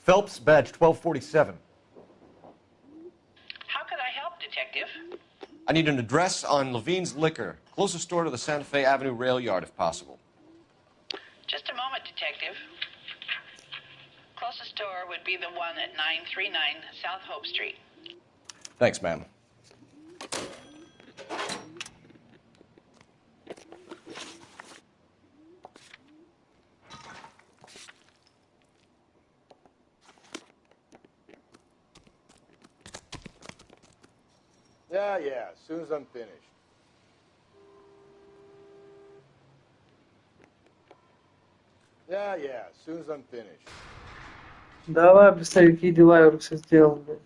Phelps, badge 1247. How could I help, Detective? I need an address on Levine's Liquor. Closest store to the Santa Fe Avenue rail yard, if possible. Just a moment, Detective. Closest store would be the one at 939 South Hope Street. Thanks, ma'am. Yeah, as soon as I'm finished. Yeah, as soon as I'm finished. Давай, быстрее, какие дела я уже все сделал, блядь.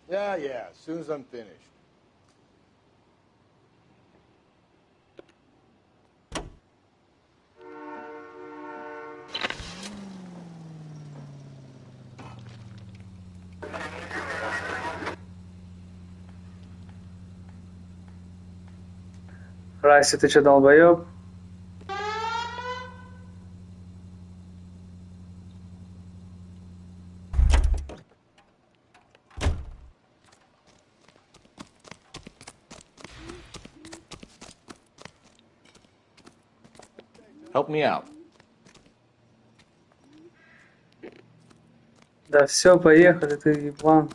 Yeah, as soon as I'm finished. Расси, ты че, долбоёб? Help me out. Да все, поехали, ты еблан.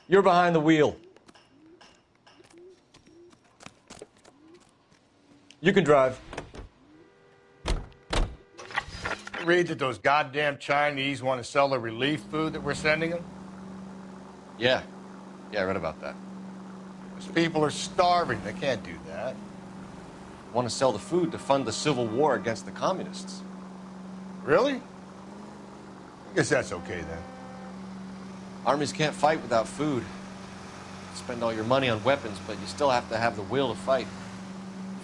You're behind the wheel. You can drive. Read that those goddamn Chinese want to sell the relief food that we're sending them? Yeah, I read about that. Those people are starving. They can't do that. Want to sell the food to fund the civil war against the communists. Really? I guess that's okay then. Armies can't fight without food. Spend all your money on weapons, but you still have to have the will to fight.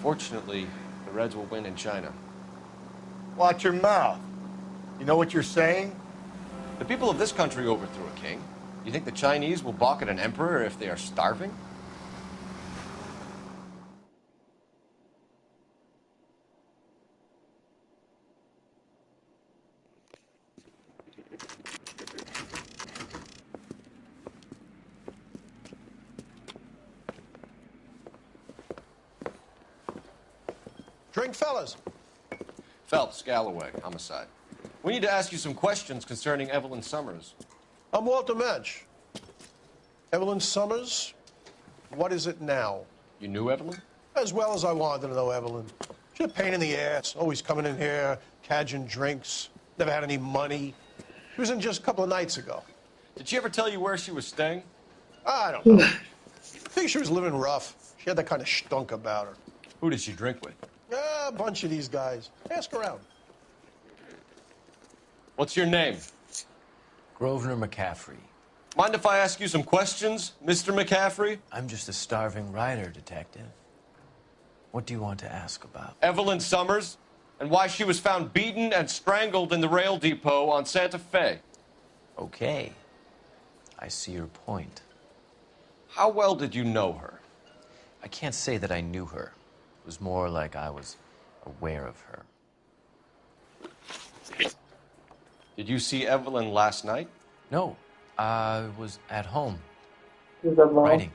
Fortunately, the Reds will win in China. Watch your mouth. You know what you're saying? The people of this country overthrew a king. You think the Chinese will balk at an emperor if they are starving? Drink, fellas. Phelps, Galloway, homicide. We need to ask you some questions concerning Evelyn Summers. I'm Walter Mensch. Evelyn Summers, what is it now? You knew Evelyn? As well as I wanted to know Evelyn. She's a pain in the ass, always coming in here, cadging drinks, never had any money. She was in just a couple of nights ago. Did she ever tell you where she was staying? I don't know. I think she was living rough. She had that kind of stunk about her. Who did she drink with? A bunch of these guys. Ask around. What's your name? Grosvenor McCaffrey. Mind if I ask you some questions, Mr. McCaffrey? I'm just a starving writer, Detective. What do you want to ask about? Evelyn Summers, and why she was found beaten and strangled in the rail depot on Santa Fe. Okay. I see your point. How well did you know her? I can't say that I knew her. It was more like I was aware of her. Did you see Evelyn last night? No. I was at home. Is that wrong? Writing.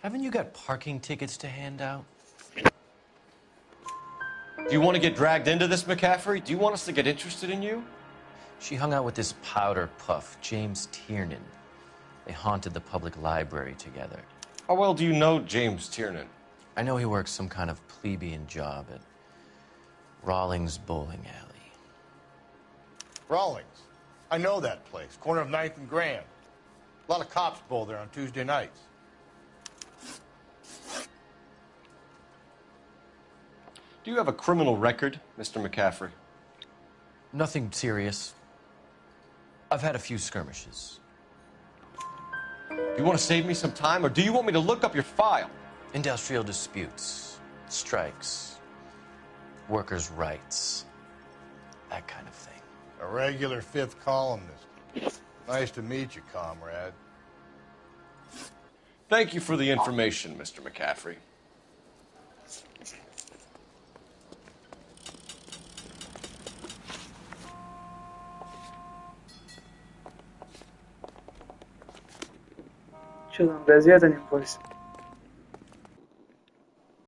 Haven't you got parking tickets to hand out? Do you want to get dragged into this, McCaffrey? Do you want us to get interested in you? She hung out with this powder puff, James Tiernan. They haunted the public library together. How well do you know James Tiernan? I know he works some kind of plebeian job at Rawlings Bowling Alley. Rawlings. I know that place. Corner of 9th and Grand. A lot of cops bowl there on Tuesday nights. Do you have a criminal record, Mr. McCaffrey? Nothing serious. I've had a few skirmishes. Do you want to save me some time, or do you want me to look up your file? Industrial disputes, strikes, workers' rights, that kind of thing. A regular fifth columnist. Nice to meet you, comrade. Thank you for the information, Mr. McCaffrey. Что там, газета, небось?